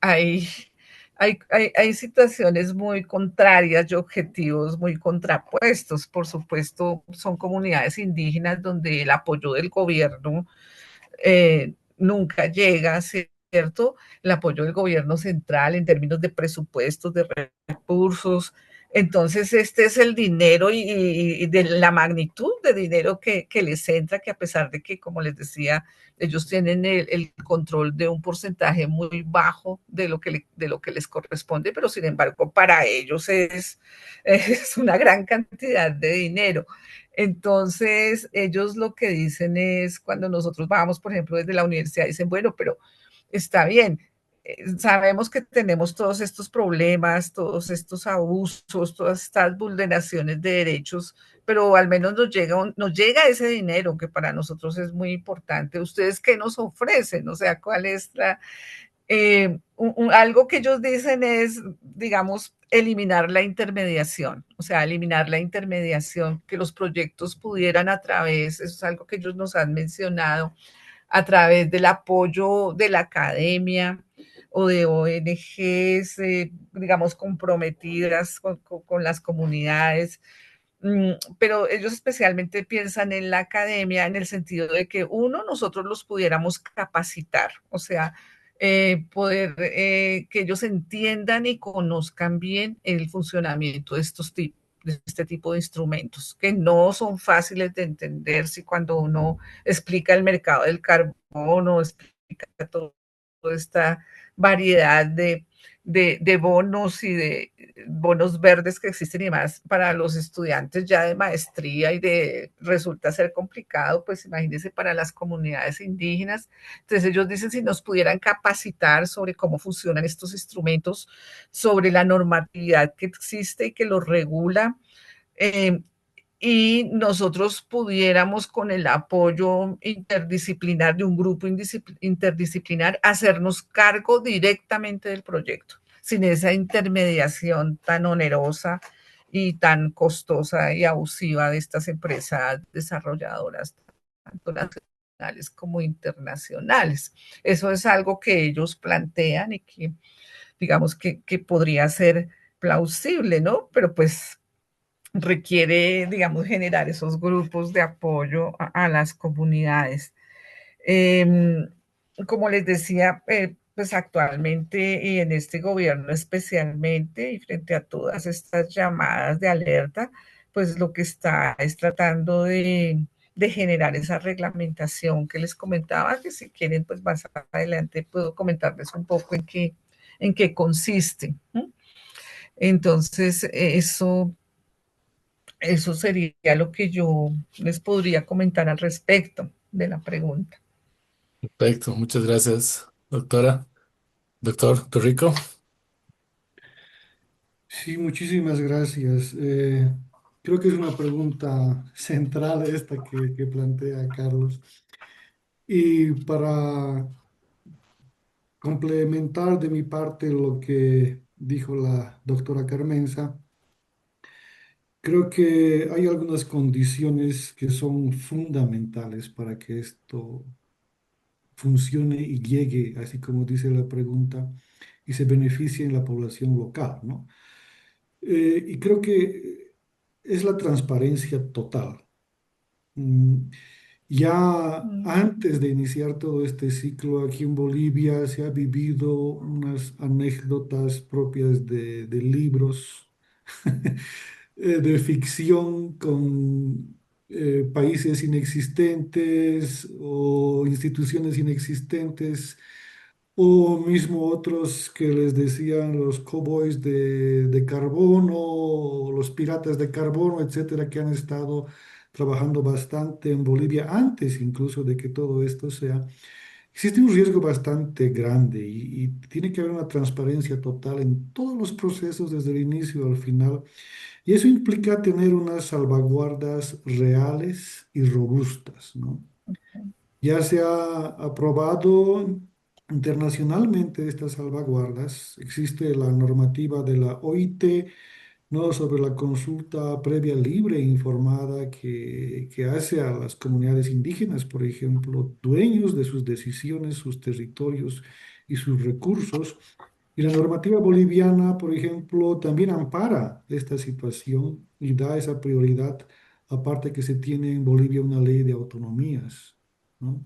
hay situaciones muy contrarias y objetivos muy contrapuestos. Por supuesto, son comunidades indígenas donde el apoyo del gobierno nunca llega, ¿cierto? El apoyo del gobierno central en términos de presupuestos, de recursos. Entonces, este es el dinero y de la magnitud de dinero que les entra, que a pesar de que, como les decía, ellos tienen el control de un porcentaje muy bajo de lo que les corresponde, pero sin embargo, para ellos es una gran cantidad de dinero. Entonces, ellos lo que dicen es, cuando nosotros vamos, por ejemplo, desde la universidad, dicen, bueno, pero está bien, sabemos que tenemos todos estos problemas, todos estos abusos, todas estas vulneraciones de derechos, pero al menos nos llega ese dinero que para nosotros es muy importante. ¿Ustedes qué nos ofrecen? O sea, ¿cuál es algo que ellos dicen es, digamos, eliminar la intermediación, o sea, eliminar la intermediación, que los proyectos pudieran a través, eso es algo que ellos nos han mencionado, a través del apoyo de la academia o de ONGs, digamos, comprometidas con las comunidades, pero ellos especialmente piensan en la academia en el sentido de que uno, nosotros los pudiéramos capacitar, o sea, poder que ellos entiendan y conozcan bien el funcionamiento de este tipo de instrumentos, que no son fáciles de entender si cuando uno explica el mercado del carbono, explica toda esta variedad de bonos y de bonos verdes que existen y más para los estudiantes ya de maestría resulta ser complicado, pues imagínense para las comunidades indígenas. Entonces ellos dicen si nos pudieran capacitar sobre cómo funcionan estos instrumentos, sobre la normatividad que existe y que los regula, eh, y nosotros pudiéramos con el apoyo interdisciplinar de un grupo interdisciplinar hacernos cargo directamente del proyecto, sin esa intermediación tan onerosa y tan costosa y abusiva de estas empresas desarrolladoras, tanto nacionales como internacionales. Eso es algo que ellos plantean y que digamos que podría ser plausible, ¿no? Pero pues requiere, digamos, generar esos grupos de apoyo a las comunidades. Eh, Como les decía, pues actualmente y en este gobierno especialmente y frente a todas estas llamadas de alerta, pues lo que está es tratando de generar esa reglamentación que les comentaba, que si quieren, pues más adelante puedo comentarles un poco en qué consiste. Entonces, eso sería lo que yo les podría comentar al respecto de la pregunta. Perfecto, muchas gracias, doctora. Doctor Torrico. Sí, muchísimas gracias. Creo que es una pregunta central esta que plantea Carlos. Y para complementar de mi parte lo que dijo la doctora Carmenza, creo que hay algunas condiciones que son fundamentales para que esto funcione y llegue, así como dice la pregunta, y se beneficie en la población local, ¿no? Y creo que es la transparencia total. Mm, Ya antes de iniciar todo este ciclo aquí en Bolivia se ha vivido unas anécdotas propias de libros de ficción con países inexistentes o instituciones inexistentes, o mismo otros que les decían los cowboys de carbono, o los piratas de carbono, etcétera, que han estado trabajando bastante en Bolivia antes incluso de que todo esto sea. Existe un riesgo bastante grande y tiene que haber una transparencia total en todos los procesos desde el inicio al final. Y eso implica tener unas salvaguardas reales y robustas, ¿no? Ya se ha aprobado internacionalmente estas salvaguardas. Existe la normativa de la OIT, ¿no? Sobre la consulta previa libre e informada que hace a las comunidades indígenas, por ejemplo, dueños de sus decisiones, sus territorios y sus recursos. Y la normativa boliviana, por ejemplo, también ampara esta situación y da esa prioridad, aparte que se tiene en Bolivia una ley de autonomías, ¿no?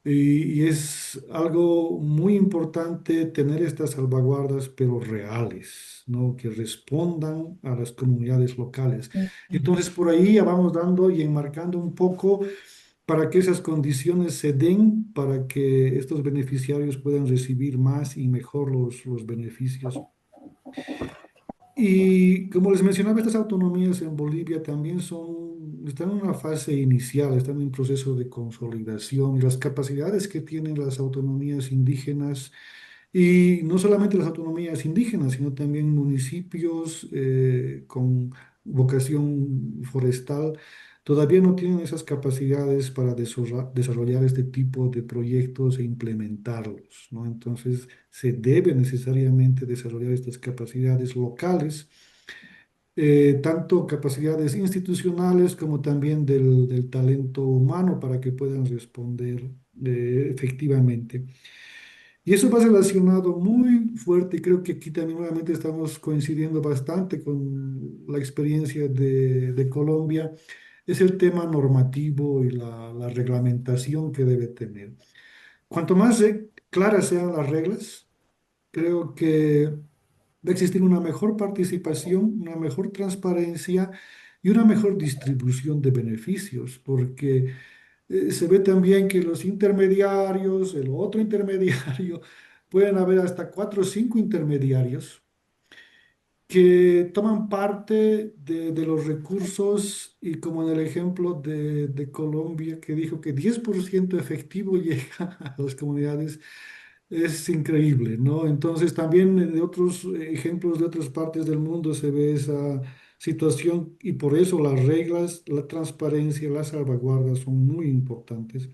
Y es algo muy importante tener estas salvaguardas, pero reales, ¿no? Que respondan a las comunidades locales. Entonces, por ahí ya vamos dando y enmarcando un poco para que esas condiciones se den, para que estos beneficiarios puedan recibir más y mejor los beneficios. Y como les mencionaba, estas autonomías en Bolivia también están en una fase inicial, están en un proceso de consolidación y las capacidades que tienen las autonomías indígenas, y no solamente las autonomías indígenas, sino también municipios con vocación forestal, todavía no tienen esas capacidades para desarrollar este tipo de proyectos e implementarlos, ¿no? Entonces, se debe necesariamente desarrollar estas capacidades locales, tanto capacidades institucionales como también del talento humano para que puedan responder efectivamente. Y eso va relacionado muy fuerte, y creo que aquí también nuevamente estamos coincidiendo bastante con la experiencia de Colombia, es el tema normativo y la reglamentación que debe tener. Cuanto más claras sean las reglas, creo que va a existir una mejor participación, una mejor transparencia y una mejor distribución de beneficios, porque se ve también que los intermediarios, el otro intermediario, pueden haber hasta cuatro o cinco intermediarios que toman parte de los recursos, y como en el ejemplo de Colombia, que dijo que 10% efectivo llega a las comunidades, es increíble, ¿no? Entonces también de otros ejemplos de otras partes del mundo se ve esa situación, y por eso las reglas, la transparencia, las salvaguardas son muy importantes.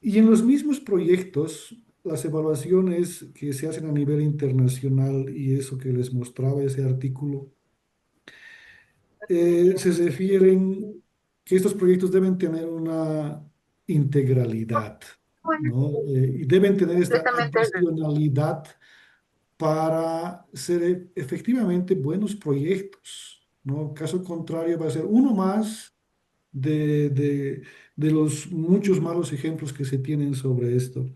Y en los mismos proyectos, las evaluaciones que se hacen a nivel internacional y eso que les mostraba ese artículo, se refieren que estos proyectos deben tener una integralidad, ¿no? Y deben tener esta adicionalidad para ser efectivamente buenos proyectos, ¿no? Caso contrario, va a ser uno más de los muchos malos ejemplos que se tienen sobre esto.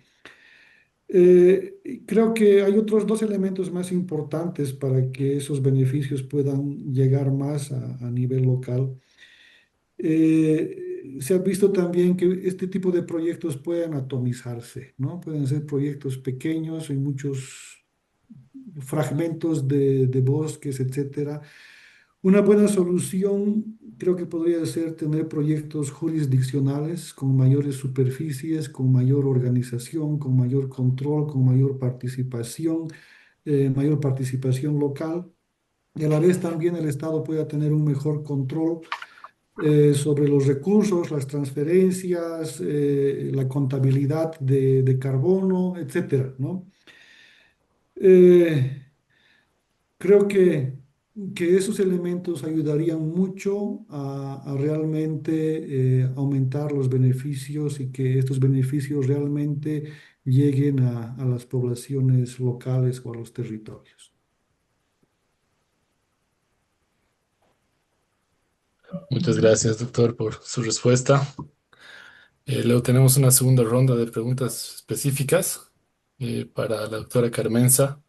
Y creo que hay otros dos elementos más importantes para que esos beneficios puedan llegar más a nivel local. Se ha visto también que este tipo de proyectos pueden atomizarse, ¿no? Pueden ser proyectos pequeños, hay muchos fragmentos de bosques, etcétera. Una buena solución creo que podría ser tener proyectos jurisdiccionales con mayores superficies, con mayor organización, con mayor control, con mayor participación local. Y a la vez también el Estado pueda tener un mejor control sobre los recursos, las transferencias, la contabilidad de carbono, etcétera, ¿no? Eh, Creo que esos elementos ayudarían mucho a realmente aumentar los beneficios, y que estos beneficios realmente lleguen a las poblaciones locales o a los territorios. Muchas gracias, doctor, por su respuesta. Luego tenemos una segunda ronda de preguntas específicas para la doctora Carmenza.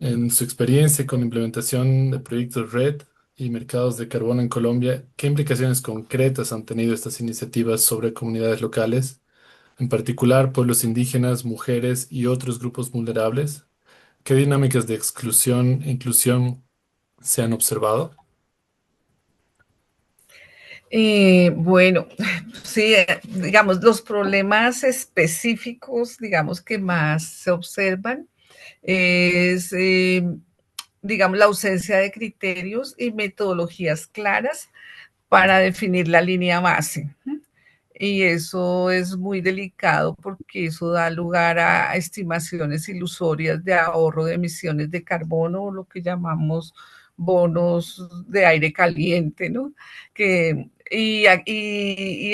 En su experiencia con la implementación de proyectos RED, y mercados de carbono en Colombia, ¿qué implicaciones concretas han tenido estas iniciativas sobre comunidades locales, en particular pueblos indígenas, mujeres y otros grupos vulnerables? ¿Qué dinámicas de exclusión e inclusión se han observado? Bueno, sí, digamos, los problemas específicos, digamos, que más se observan es, digamos, la ausencia de criterios y metodologías claras para definir la línea base. Y eso es muy delicado porque eso da lugar a estimaciones ilusorias de ahorro de emisiones de carbono, o lo que llamamos bonos de aire caliente, ¿no? Y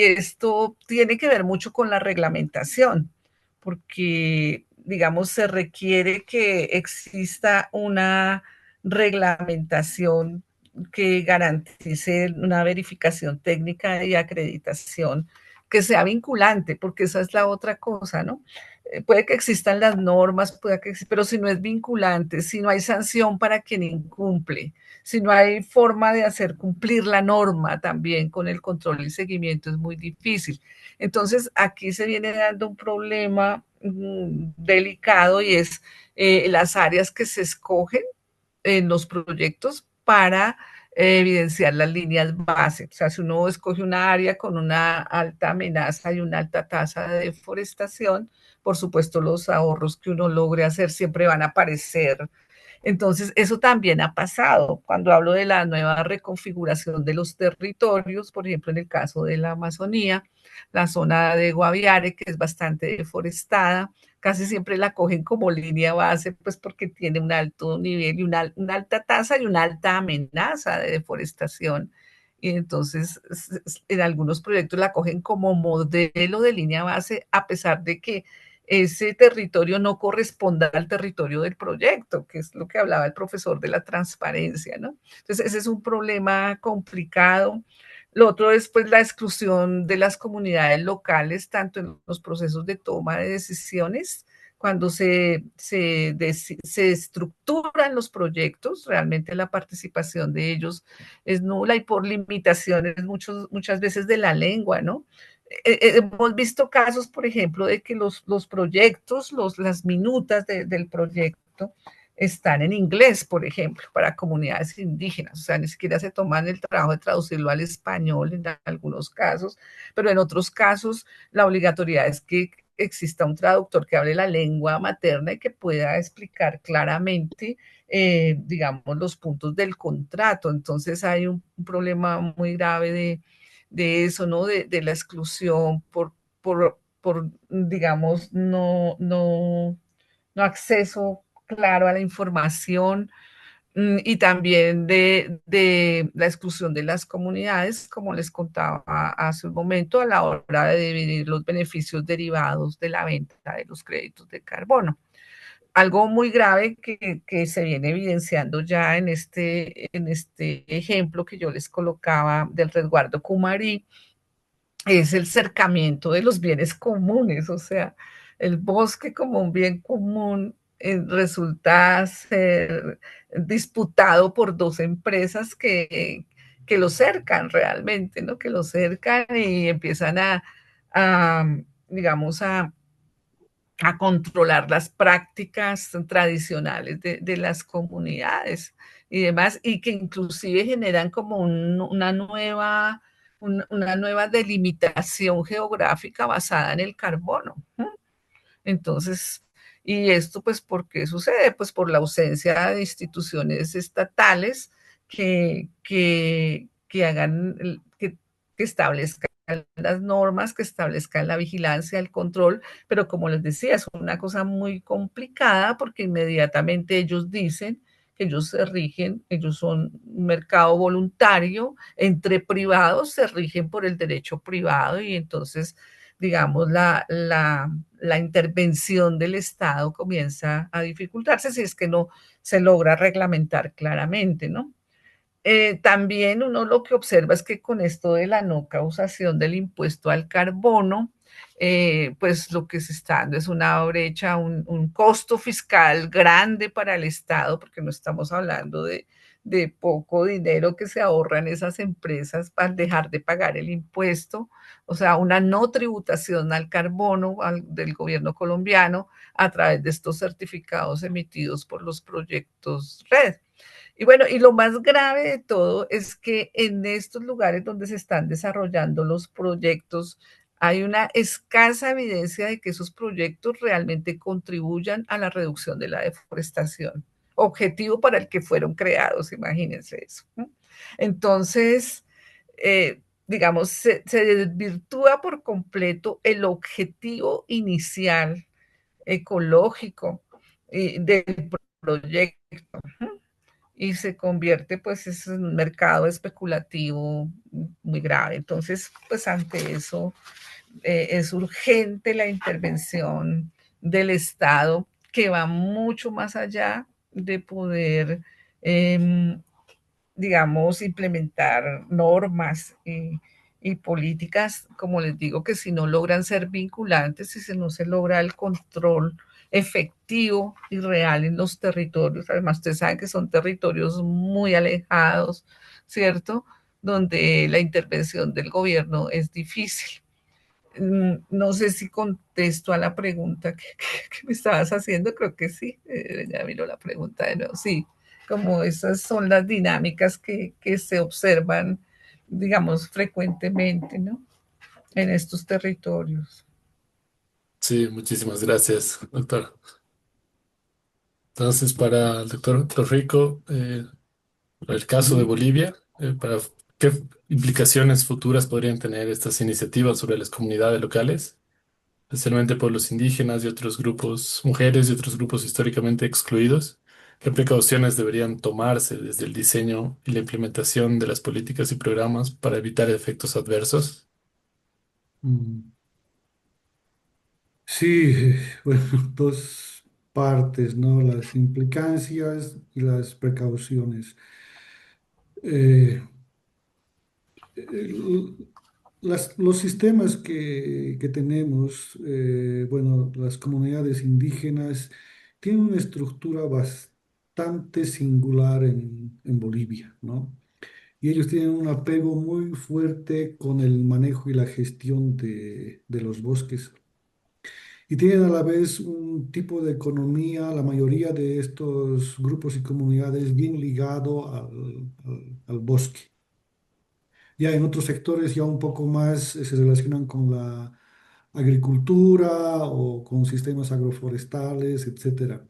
esto tiene que ver mucho con la reglamentación, porque, digamos, se requiere que exista una reglamentación que garantice una verificación técnica y acreditación que sea vinculante, porque esa es la otra cosa, ¿no? Puede que existan las normas, pero si no es vinculante, si no hay sanción para quien incumple, si no hay forma de hacer cumplir la norma también con el control y seguimiento, es muy difícil. Entonces, aquí se viene dando un problema delicado y es las áreas que se escogen en los proyectos para evidenciar las líneas base. O sea, si uno escoge una área con una alta amenaza y una alta tasa de deforestación, por supuesto los ahorros que uno logre hacer siempre van a aparecer. Entonces, eso también ha pasado. Cuando hablo de la nueva reconfiguración de los territorios, por ejemplo, en el caso de la Amazonía, la zona de Guaviare, que es bastante deforestada, casi siempre la cogen como línea base, pues porque tiene un alto nivel y una alta tasa y una alta amenaza de deforestación. Y entonces, en algunos proyectos la cogen como modelo de línea base, a pesar de que ese territorio no corresponda al territorio del proyecto, que es lo que hablaba el profesor de la transparencia, ¿no? Entonces, ese es un problema complicado. Lo otro es pues la exclusión de las comunidades locales, tanto en los procesos de toma de decisiones, cuando se estructuran los proyectos, realmente la participación de ellos es nula y por limitaciones muchas veces de la lengua, ¿no? Hemos visto casos, por ejemplo, de que los proyectos, las minutas del proyecto están en inglés, por ejemplo, para comunidades indígenas. O sea, ni siquiera se toman el trabajo de traducirlo al español en algunos casos, pero en otros casos la obligatoriedad es que exista un traductor que hable la lengua materna y que pueda explicar claramente, digamos, los puntos del contrato. Entonces hay un problema muy grave de eso, ¿no? De la exclusión por digamos, no acceso claro a la información y también de la exclusión de las comunidades, como les contaba hace un momento, a la hora de dividir los beneficios derivados de la venta de los créditos de carbono. Algo muy grave que se viene evidenciando ya en este ejemplo que yo les colocaba del resguardo Cumarí, es el cercamiento de los bienes comunes, o sea, el bosque como un bien común resulta ser disputado por dos empresas que lo cercan realmente, ¿no? Que lo cercan y empiezan a digamos, a controlar las prácticas tradicionales de las comunidades y demás, y que inclusive generan como una nueva delimitación geográfica basada en el carbono. Entonces, ¿y esto pues por qué sucede? Pues por la ausencia de instituciones estatales que hagan, que establezcan las normas, que establezcan la vigilancia, el control, pero como les decía, es una cosa muy complicada porque inmediatamente ellos dicen que ellos se rigen, ellos son un mercado voluntario, entre privados se rigen por el derecho privado y entonces, digamos, la intervención del Estado comienza a dificultarse si es que no se logra reglamentar claramente, ¿no? También uno lo que observa es que con esto de la no causación del impuesto al carbono, pues lo que se está dando es una brecha, un costo fiscal grande para el Estado, porque no estamos hablando de poco dinero que se ahorran esas empresas para dejar de pagar el impuesto, o sea, una no tributación al carbono del gobierno colombiano a través de estos certificados emitidos por los proyectos red. Y bueno, y lo más grave de todo es que en estos lugares donde se están desarrollando los proyectos, hay una escasa evidencia de que esos proyectos realmente contribuyan a la reducción de la deforestación, objetivo para el que fueron creados, imagínense eso. Entonces, digamos, se desvirtúa por completo el objetivo inicial ecológico del proyecto y se convierte pues en un mercado especulativo muy grave. Entonces, pues ante eso es urgente la intervención del Estado que va mucho más allá de poder, eh, digamos, implementar normas y políticas, como les digo, que si no logran ser vinculantes, si no se logra el control efectivo y real en los territorios, además ustedes saben que son territorios muy alejados, ¿cierto? Donde la intervención del gobierno es difícil. No sé si contesto a la pregunta que me estabas haciendo, creo que sí, ya miro la pregunta de nuevo, sí, como esas son las dinámicas que se observan, digamos, frecuentemente, ¿no? En estos territorios. Sí, muchísimas gracias, doctor. Entonces, para el doctor Torrico, el caso de Ujú. Bolivia, para qué implicaciones futuras podrían tener estas iniciativas sobre las comunidades locales, especialmente pueblos indígenas y otros grupos, mujeres y otros grupos históricamente excluidos. ¿Qué precauciones deberían tomarse desde el diseño y la implementación de las políticas y programas para evitar efectos adversos? Mm. Sí, bueno, dos partes, ¿no? Las implicancias y las precauciones. Eh, el- los sistemas que tenemos, bueno, las comunidades indígenas tienen una estructura bastante singular en Bolivia, ¿no? Y ellos tienen un apego muy fuerte con el manejo y la gestión de los bosques. Y tienen a la vez un tipo de economía, la mayoría de estos grupos y comunidades, bien ligado al bosque. Ya en otros sectores ya un poco más se relacionan con la agricultura o con sistemas agroforestales, etcétera.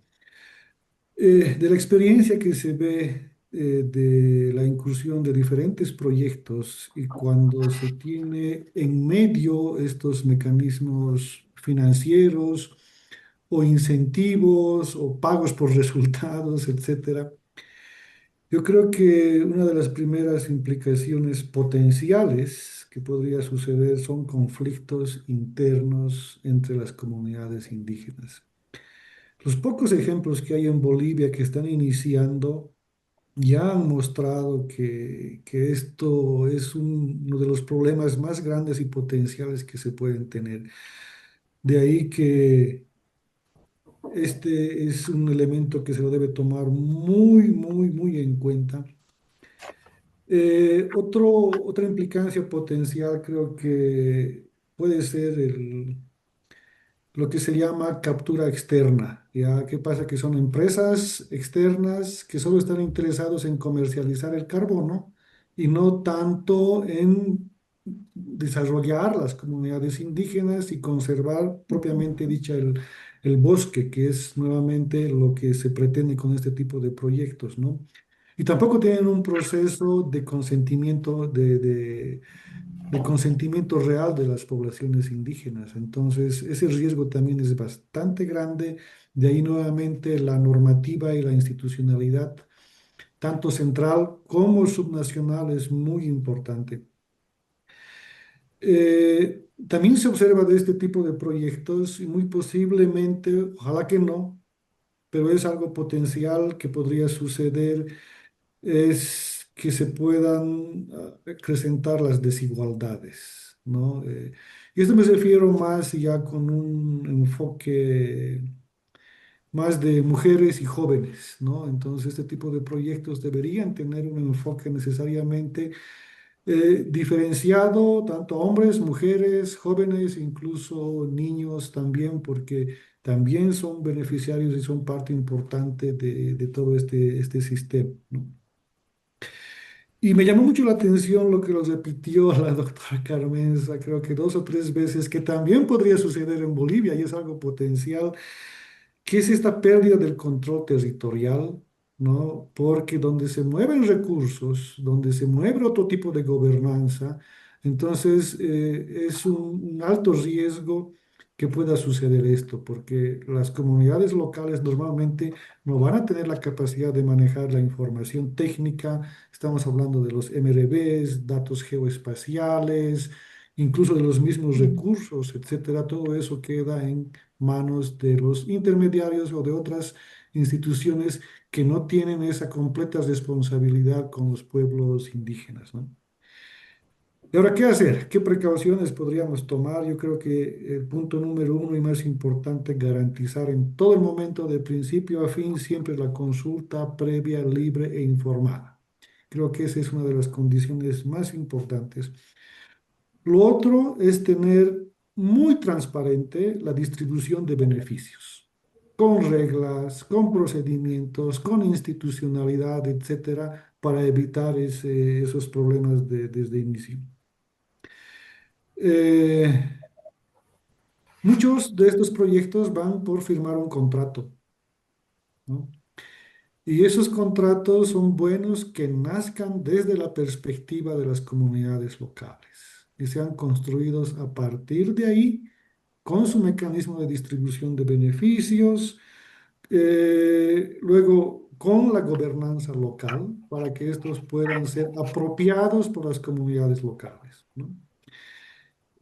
De la experiencia que se ve de la incursión de diferentes proyectos y cuando se tiene en medio estos mecanismos financieros o incentivos o pagos por resultados, etcétera, yo creo que una de las primeras implicaciones potenciales que podría suceder son conflictos internos entre las comunidades indígenas. Los pocos ejemplos que hay en Bolivia que están iniciando ya han mostrado que esto es uno de los problemas más grandes y potenciales que se pueden tener. De ahí que este es un elemento que se lo debe tomar muy, muy, muy en cuenta. Otra implicancia potencial creo que puede ser lo que se llama captura externa. ¿Ya? ¿Qué pasa? Que son empresas externas que solo están interesados en comercializar el carbono y no tanto en desarrollar las comunidades indígenas y conservar propiamente dicha el bosque, que es nuevamente lo que se pretende con este tipo de proyectos, ¿no? Y tampoco tienen un proceso de consentimiento, de consentimiento real de las poblaciones indígenas. Entonces, ese riesgo también es bastante grande. De ahí nuevamente la normativa y la institucionalidad, tanto central como subnacional, es muy importante. También se observa de este tipo de proyectos y muy posiblemente, ojalá que no, pero es algo potencial que podría suceder es que se puedan acrecentar las desigualdades, ¿no? Y esto me refiero más ya con un enfoque más de mujeres y jóvenes, ¿no? Entonces, este tipo de proyectos deberían tener un enfoque necesariamente diferenciado, tanto hombres, mujeres, jóvenes, incluso niños también, porque también son beneficiarios y son parte importante de todo este sistema, ¿no? Y me llamó mucho la atención lo que lo repitió la doctora Carmenza, creo que 2 o 3 veces, que también podría suceder en Bolivia y es algo potencial, que es esta pérdida del control territorial, ¿no? Porque donde se mueven recursos, donde se mueve otro tipo de gobernanza, entonces es un alto riesgo que pueda suceder esto, porque las comunidades locales normalmente no van a tener la capacidad de manejar la información técnica. Estamos hablando de los MRBs, datos geoespaciales, incluso de los mismos recursos, etcétera. Todo eso queda en manos de los intermediarios o de otras instituciones que no tienen esa completa responsabilidad con los pueblos indígenas, ¿no? Y ahora, ¿qué hacer? ¿Qué precauciones podríamos tomar? Yo creo que el punto número uno y más importante, garantizar en todo el momento, de principio a fin, siempre la consulta previa, libre e informada. Creo que esa es una de las condiciones más importantes. Lo otro es tener muy transparente la distribución de beneficios, con reglas, con procedimientos, con institucionalidad, etcétera, para evitar esos problemas desde inicio. Eh, Muchos de estos proyectos van por firmar un contrato, ¿no? Y esos contratos son buenos que nazcan desde la perspectiva de las comunidades locales y sean construidos a partir de ahí con su mecanismo de distribución de beneficios, luego con la gobernanza local para que estos puedan ser apropiados por las comunidades locales, ¿no?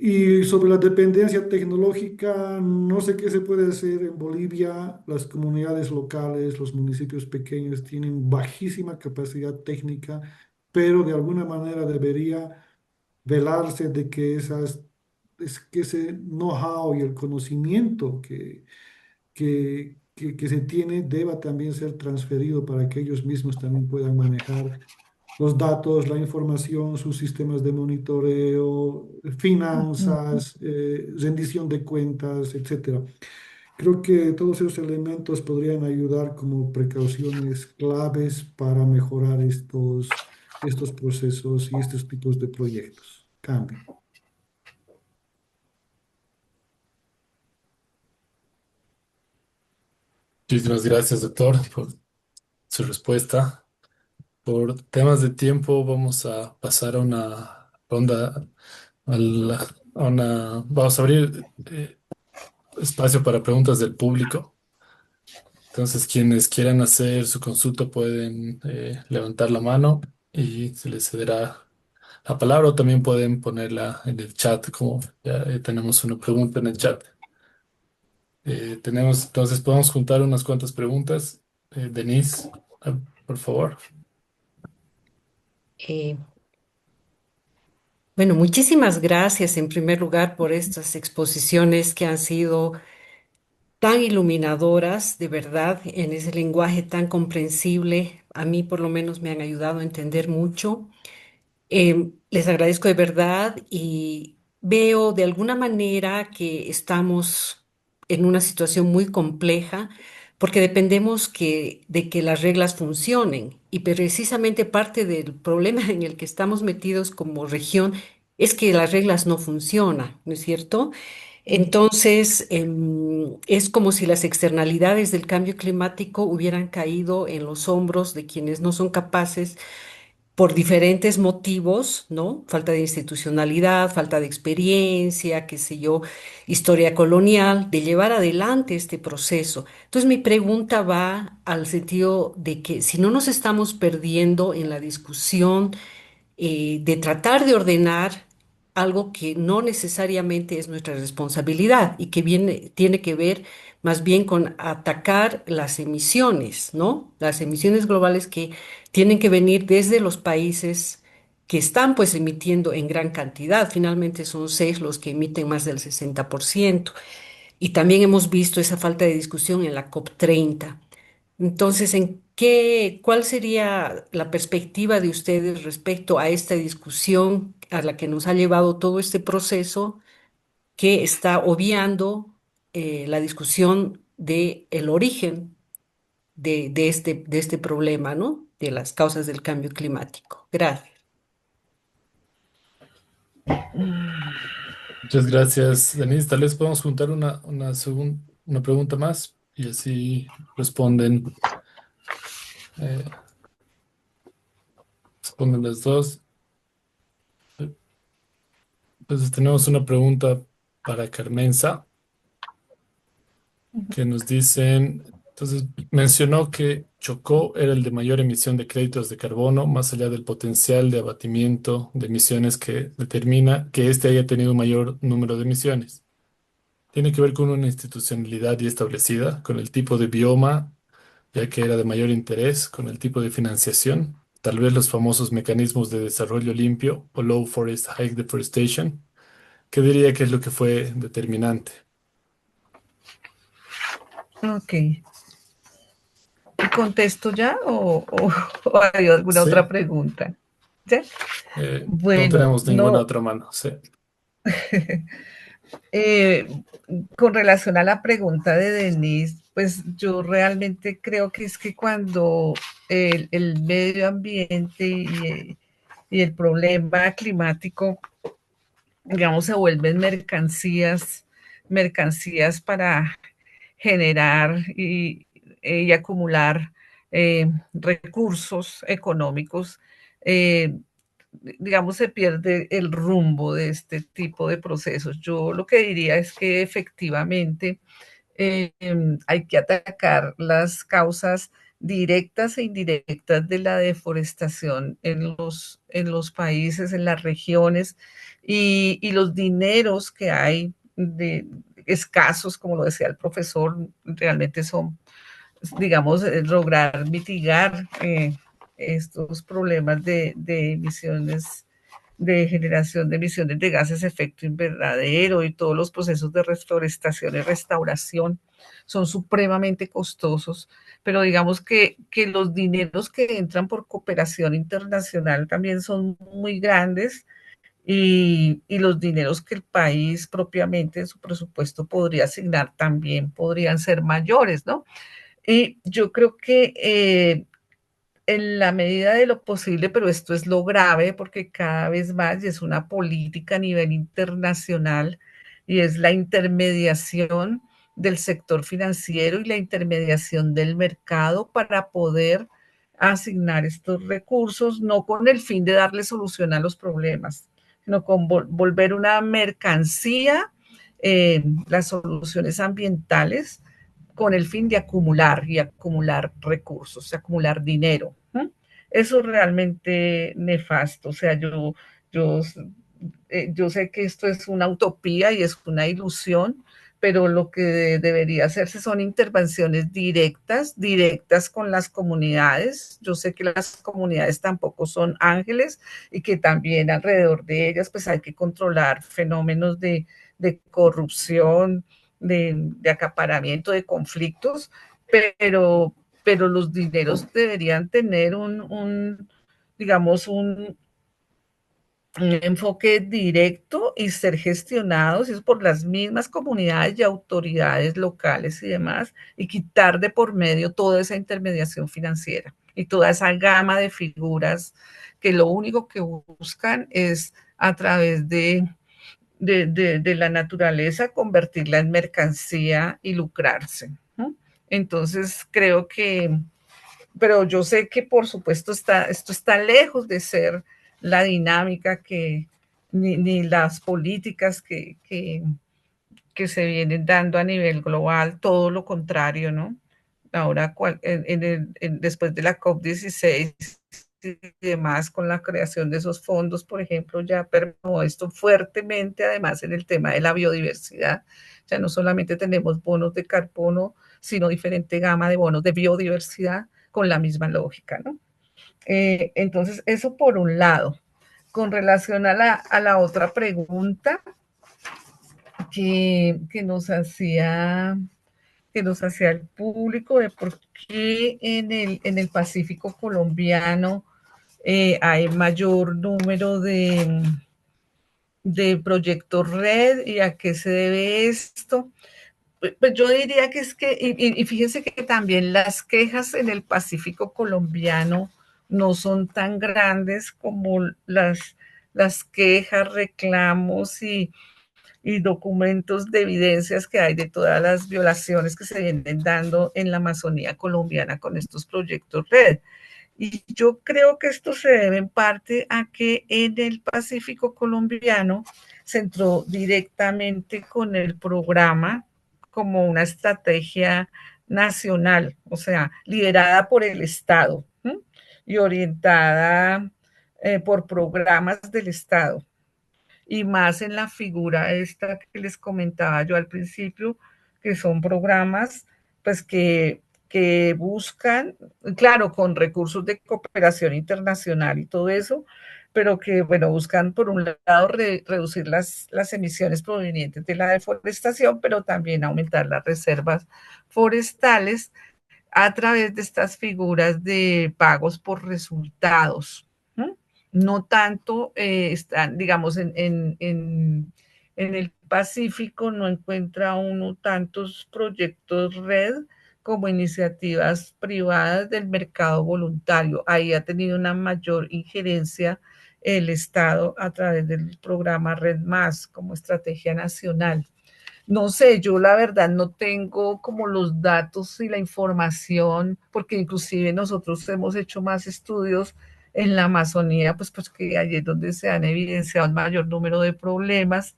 Y sobre la dependencia tecnológica, no sé qué se puede hacer en Bolivia. Las comunidades locales, los municipios pequeños tienen bajísima capacidad técnica, pero de alguna manera debería velarse de que que ese know-how y el conocimiento que se tiene deba también ser transferido para que ellos mismos también puedan manejar los datos, la información, sus sistemas de monitoreo, Ujú. finanzas, rendición de cuentas, etcétera. Creo que todos esos elementos podrían ayudar como precauciones claves para mejorar estos procesos y estos tipos de proyectos. Cambio. Muchísimas gracias, doctor, por su respuesta. Por temas de tiempo, vamos a pasar a una ronda, vamos a abrir espacio para preguntas del público. Entonces, quienes quieran hacer su consulta pueden levantar la mano y se les cederá la palabra o también pueden ponerla en el chat, como ya tenemos una pregunta en el chat. Entonces, podemos juntar unas cuantas preguntas. Denise, por favor. Eh, bueno, muchísimas gracias en primer lugar por estas exposiciones que han sido tan iluminadoras, de verdad, en ese lenguaje tan comprensible. A mí por lo menos me han ayudado a entender mucho. Les agradezco de verdad y veo de alguna manera que estamos en una situación muy compleja porque dependemos de que las reglas funcionen y precisamente parte del problema en el que estamos metidos como región es que las reglas no funcionan, ¿no es cierto? Entonces, es como si las externalidades del cambio climático hubieran caído en los hombros de quienes no son capaces por diferentes motivos, ¿no? Falta de institucionalidad, falta de experiencia, qué sé yo, historia colonial, de llevar adelante este proceso. Entonces mi pregunta va al sentido de que si no nos estamos perdiendo en la discusión de tratar de ordenar algo que no necesariamente es nuestra responsabilidad y que tiene que ver más bien con atacar las emisiones, ¿no? Las emisiones globales que tienen que venir desde los países que están pues emitiendo en gran cantidad. Finalmente son seis los que emiten más del 60%. Y también hemos visto esa falta de discusión en la COP30. Entonces, ¿cuál sería la perspectiva de ustedes respecto a esta discusión a la que nos ha llevado todo este proceso que está obviando la discusión de el origen de este problema, ¿no? De las causas del cambio climático? Gracias. Muchas gracias, Denise. Tal vez podemos juntar una pregunta más y así eh, responden las dos. Entonces tenemos una pregunta para Carmenza que nos dicen, entonces mencionó que Chocó era el de mayor emisión de créditos de carbono, más allá del potencial de abatimiento de emisiones que determina que éste haya tenido un mayor número de emisiones. Tiene que ver con una institucionalidad ya establecida, con el tipo de bioma, ya que era de mayor interés, con el tipo de financiación, tal vez los famosos mecanismos de desarrollo limpio o Low Forest High Deforestation, que diría que es lo que fue determinante. Ok. ¿Contesto ya o hay alguna otra Sí, pregunta? ¿Ya? no Bueno, tenemos ninguna no, otra mano. Sí, eh, con relación a la pregunta de Denise, pues yo realmente creo que es que cuando el medio ambiente y el problema climático, digamos, se vuelven mercancías para generar y acumular recursos económicos, eh, digamos, se pierde el rumbo de este tipo de procesos. Yo lo que diría es que efectivamente hay que atacar las causas directas e indirectas de la deforestación en los países, en las regiones y los dineros que hay de escasos, como lo decía el profesor, realmente son, digamos, lograr mitigar estos problemas de emisiones de generación de emisiones de gases de efecto invernadero y todos los procesos de reforestación y restauración son supremamente costosos, pero digamos que los dineros que entran por cooperación internacional también son muy grandes y los dineros que el país propiamente en su presupuesto podría asignar también podrían ser mayores, ¿no? Y yo creo que en la medida de lo posible, pero esto es lo grave porque cada vez más y es una política a nivel internacional y es la intermediación del sector financiero y la intermediación del mercado para poder asignar estos recursos, no con el fin de darle solución a los problemas, sino con volver una mercancía las soluciones ambientales con el fin de acumular y acumular recursos, acumular dinero. Eso es realmente nefasto. O sea, yo, yo sé que esto es una utopía y es una ilusión, pero lo que debería hacerse son intervenciones directas con las comunidades. Yo sé que las comunidades tampoco son ángeles y que también alrededor de ellas pues hay que controlar fenómenos de corrupción, de acaparamiento, de conflictos, pero, pero los dineros deberían tener digamos, un enfoque directo y ser gestionados por las mismas comunidades y autoridades locales y demás, y quitar de por medio toda esa intermediación financiera y toda esa gama de figuras que lo único que buscan es a través de la naturaleza convertirla en mercancía y lucrarse, ¿no? Entonces creo que pero yo sé que por supuesto esto está lejos de ser la dinámica ni las políticas que se vienen dando a nivel global, todo lo contrario, ¿no? Ahora, después de la COP16 y demás, con la creación de esos fondos, por ejemplo, ya permeó esto fuertemente, además en el tema de la biodiversidad. Ya no solamente tenemos bonos de carbono, sino diferente gama de bonos de biodiversidad con la misma lógica, ¿no? Entonces, eso por un lado. Con relación a la otra pregunta, que nos hacía el público de por qué en el Pacífico colombiano hay mayor número de proyectos red y a qué se debe esto. Pues yo diría que es que, y fíjense que también las quejas en el Pacífico colombiano no son tan grandes como las quejas, reclamos y documentos de evidencias que hay de todas las violaciones que se vienen dando en la Amazonía colombiana con estos proyectos red. Y yo creo que esto se debe en parte a que en el Pacífico colombiano se entró directamente con el programa como una estrategia nacional, o sea, liderada por el Estado, ¿sí? Y orientada por programas del Estado y más en la figura esta que les comentaba yo al principio, que son programas pues que buscan, claro, con recursos de cooperación internacional y todo eso, pero que, bueno, buscan por un lado reducir las emisiones provenientes de la deforestación, pero también aumentar las reservas forestales a través de estas figuras de pagos por resultados. ¿No? No tanto están, digamos, en el Pacífico no encuentra uno tantos proyectos red como iniciativas privadas del mercado voluntario. Ahí ha tenido una mayor injerencia el Estado a través del programa Red Más como estrategia nacional. No sé, yo la verdad no tengo como los datos y la información, porque inclusive nosotros hemos hecho más estudios en la Amazonía, pues que allí es donde se han evidenciado el mayor número de problemas,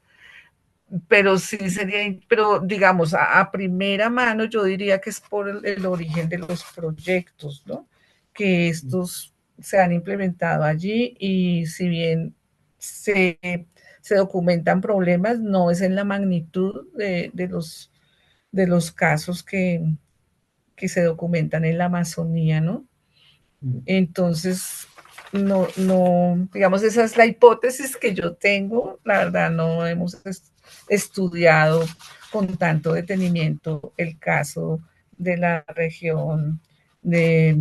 pero sí sería, pero digamos, a primera mano yo diría que es por el origen de los proyectos, ¿no? Que estos se han implementado allí y si bien se, se documentan problemas, no es en la magnitud de los casos que se documentan en la Amazonía, ¿no? Entonces, no, digamos, esa es la hipótesis que yo tengo. La verdad, no hemos estudiado con tanto detenimiento el caso de la región de,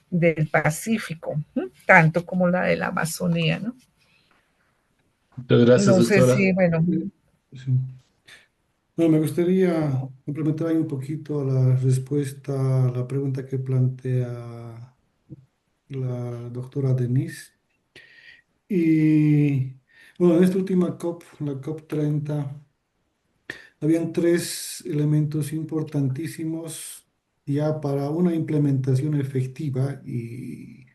del Pacífico, ¿no? Tanto como la de la Amazonía, ¿no? Muchas gracias, No sé doctora. si, bueno, Sí. Bueno, me gustaría complementar ahí un poquito la respuesta a la pregunta que plantea la doctora Denise. Y bueno, en esta última COP, la COP 30, habían tres elementos importantísimos ya para una implementación efectiva y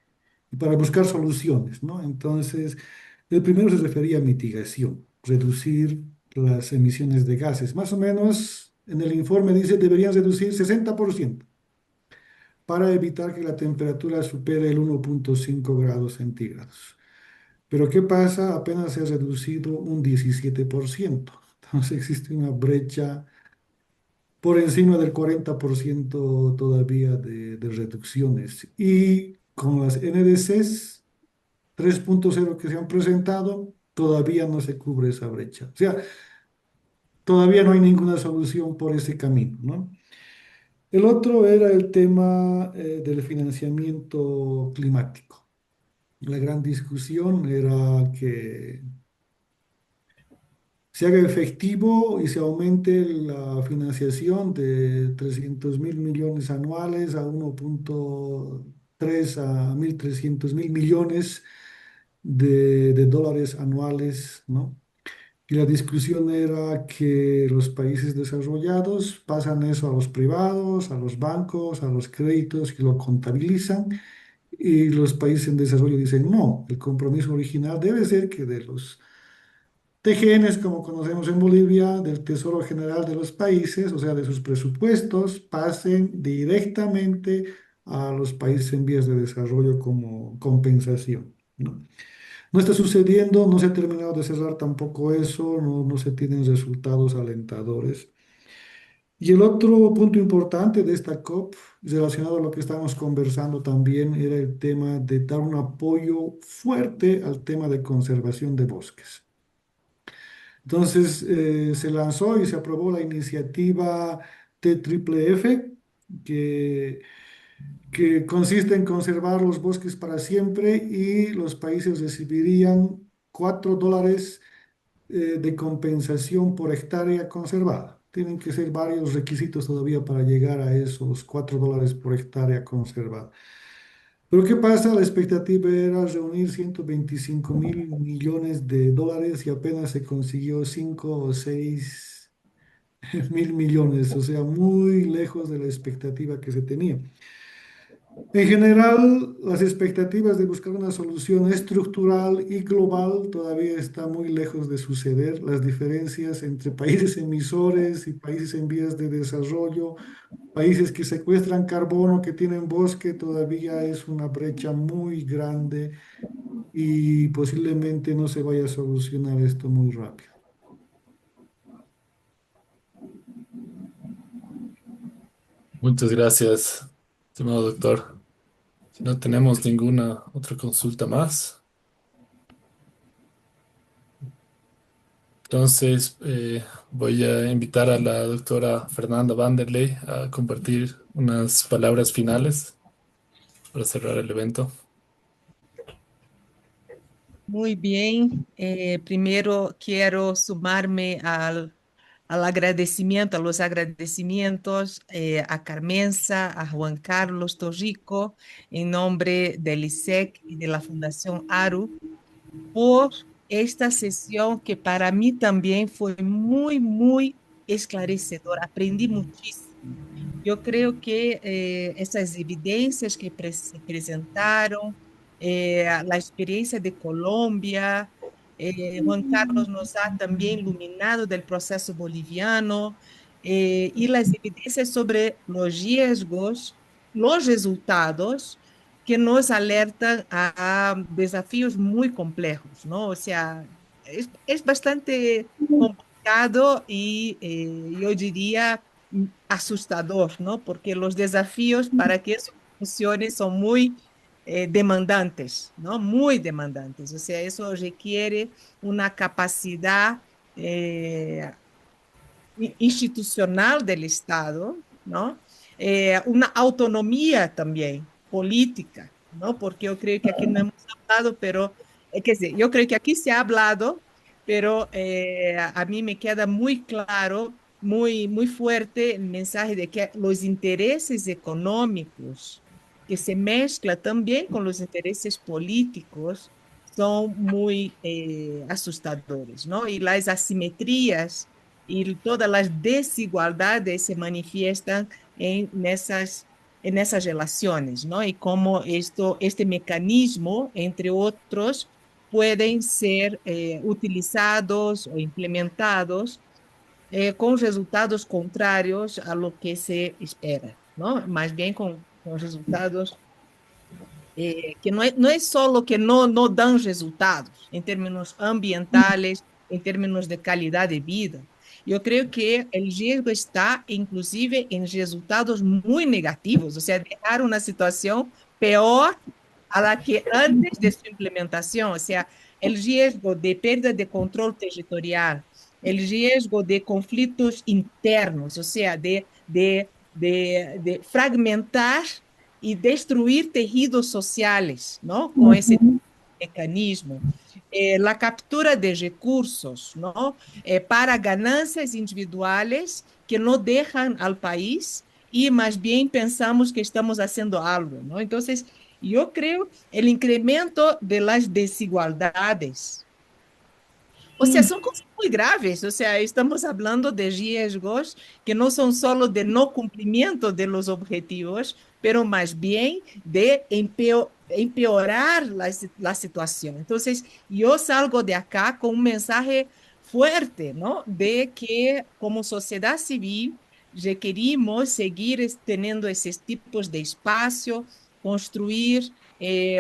para buscar soluciones, ¿no? Entonces, el primero se refería a mitigación, reducir las emisiones de gases. Más o menos, en el informe dice deberían reducir 60% para evitar que la temperatura supere el 1,5 grados centígrados. Pero ¿qué pasa? Apenas se ha reducido un 17%. Entonces existe una brecha por encima del 40% todavía de reducciones. Y con las NDCs 3,0 que se han presentado, todavía no se cubre esa brecha. O sea, todavía no hay ninguna solución por ese camino, ¿no? El otro era el tema del financiamiento climático. La gran discusión era que se haga efectivo y se aumente la financiación de 300.000 millones anuales a 1,3 a 1.300.000 millones de dólares anuales, ¿no? Y la discusión era que los países desarrollados pasan eso a los privados, a los bancos, a los créditos que lo contabilizan, y los países en desarrollo dicen, no, el compromiso original debe ser que de los TGNs, como conocemos en Bolivia, del Tesoro General de los países, o sea, de sus presupuestos, pasen directamente a los países en vías de desarrollo como compensación, ¿no? No está sucediendo, no se ha terminado de cerrar tampoco eso, no se tienen resultados alentadores. Y el otro punto importante de esta COP, relacionado a lo que estamos conversando también, era el tema de dar un apoyo fuerte al tema de conservación de bosques. Entonces se lanzó y se aprobó la iniciativa TFF, que, que consiste en conservar los bosques para siempre y los países recibirían $4 de compensación por hectárea conservada. Tienen que ser varios requisitos todavía para llegar a esos $4 por hectárea conservada. Pero ¿qué pasa? La expectativa era reunir 125.000 millones de dólares y apenas se consiguió 5 o 6 mil millones, o sea, muy lejos de la expectativa que se tenía. En general, las expectativas de buscar una solución estructural y global todavía están muy lejos de suceder. Las diferencias entre países emisores y países en vías de desarrollo, países que secuestran carbono, que tienen bosque, todavía es una brecha muy grande y posiblemente no se vaya a solucionar esto muy rápido. Muchas gracias, estimado doctor. Si no tenemos ninguna otra consulta más, entonces voy a invitar a la doctora Fernanda Vanderlei a compartir unas palabras finales para cerrar el evento. Muy bien. Primero quiero sumarme al agradecimiento, a los agradecimientos a Carmenza, a Juan Carlos Torrico, en nombre del ISEC y de la Fundación ARU, por esta sesión que para mí también fue muy, muy esclarecedora. Aprendí muchísimo. Yo creo que essas evidências que se presentaram, a experiência de Colômbia, Juan Carlos nos ha também iluminado do processo boliviano, e as evidências sobre os riesgos, os resultados, que nos alertam a desafios muito complexos, não? Ou seja, é bastante complicado e eu diria asustador, ¿no? Porque los desafíos para que eso funcione son muy demandantes, ¿no? Muy demandantes. O sea, eso requiere una capacidad institucional del Estado, ¿no? Una autonomía también política, ¿no? Porque yo creo que aquí no hemos hablado, pero, quer dizer, yo creo que aquí se ha hablado, pero a mí me queda muy claro, muy, muy fuerte el mensaje de que los intereses económicos que se mezclan también con los intereses políticos son muy asustadores, ¿no? Y las asimetrías y todas las desigualdades se manifiestan en esas relaciones, ¿no? Y cómo este mecanismo, entre otros, pueden ser utilizados o implementados con resultados contrarios a lo que se espera, ¿no? Más bien con resultados que não é só que não dão resultados em termos ambientales, em termos de qualidade de vida. Eu creio que o risco está, inclusive, em resultados muito negativos, ou seja, deixar uma situação pior a la que antes de sua implementação, ou seja, o risco de perda de controle territorial, o risco de conflitos internos, ou seja, de fragmentar y destruir tejidos sociales, ¿no? Con ese mecanismo. La captura de recursos, ¿no? Para ganancias individuales que no dejan al país y más bien pensamos que estamos haciendo algo, ¿no? Entonces, yo creo el incremento de las desigualdades. O sea, son cosas muy graves. O sea, estamos hablando de riesgos que no son solo de no cumplimiento de los objetivos, pero más bien de empeorar la situación. Entonces, yo salgo de acá con un mensaje fuerte, ¿no? De que como sociedad civil requerimos seguir teniendo esos tipos de espacio, construir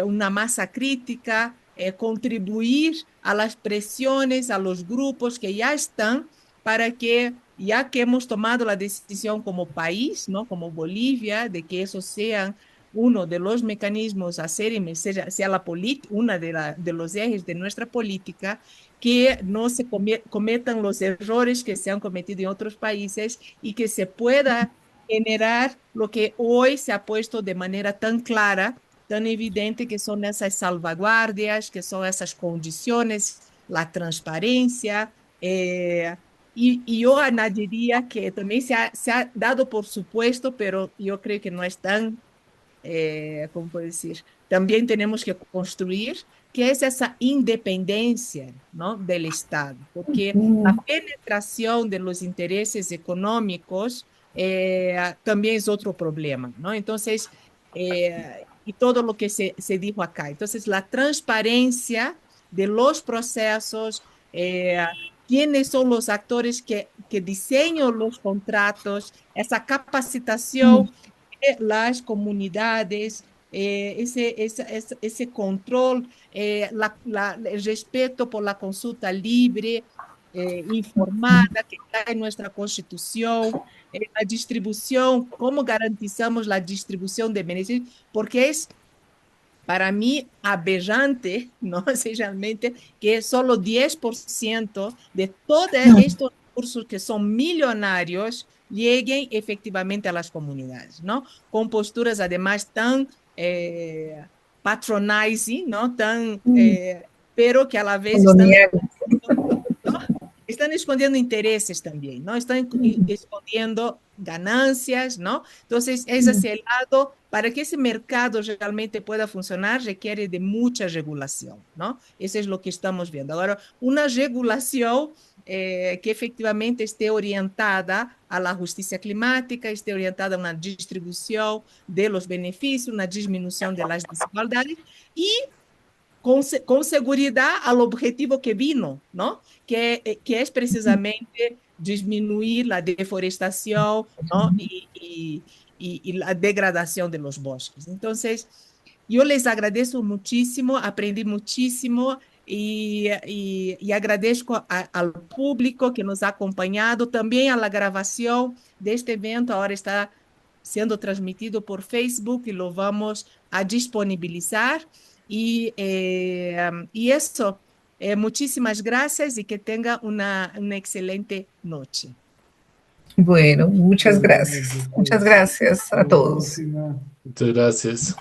una masa crítica, contribuir a las presiones, a los grupos que ya están, para que, ya que hemos tomado la decisión como país, ¿no? Como Bolivia, de que eso sea uno de los mecanismos a hacer sea una de los ejes de nuestra política, que no se cometan los errores que se han cometido en otros países y que se pueda generar lo que hoy se ha puesto de manera tan clara, tan evidente, que son esas salvaguardias, que son esas condiciones, la transparencia. Y yo añadiría que también se ha dado por supuesto, pero yo creo que no es tan, ¿cómo puedo decir? También tenemos que construir, que es esa independencia, ¿no?, del Estado, porque la penetración de los intereses económicos también es otro problema, ¿no? Entonces, y todo lo que se dijo acá. Entonces, la transparencia de los procesos, quiénes son los actores que diseñan los contratos, esa capacitación de las comunidades, ese control, el respeto por la consulta libre, informada, que está en nuestra Constitución, la distribución, cómo garantizamos la distribución de beneficios, porque es para mí aberrante, ¿no? Es realmente que solo 10% de todos estos recursos que son millonarios lleguen efectivamente a las comunidades, ¿no? Con posturas además tan patronizing, ¿no? Pero que a la vez están escondiendo intereses también, ¿no? Están escondiendo ganancias, ¿no? Entonces, es hacia el lado, para que ese mercado realmente pueda funcionar, requiere de mucha regulación, ¿no? Eso es lo que estamos viendo. Ahora, una regulación que efectivamente esté orientada a la justicia climática, esté orientada a una distribución de los beneficios, una disminución de las desigualdades y con seguridad al objetivo que vino, ¿no? Que es precisamente disminuir la deforestación, ¿no? Y la degradación de los bosques. Entonces, yo les agradezco muchísimo, aprendí muchísimo y agradezco al público que nos ha acompañado, también a la grabación de este evento, ahora está siendo transmitido por Facebook y lo vamos a disponibilizar. Y eso, muchísimas gracias y que tenga una excelente noche. Bueno, muchas Bueno, gracias. Muchas gracias hasta a la todos. próxima. Muchas gracias.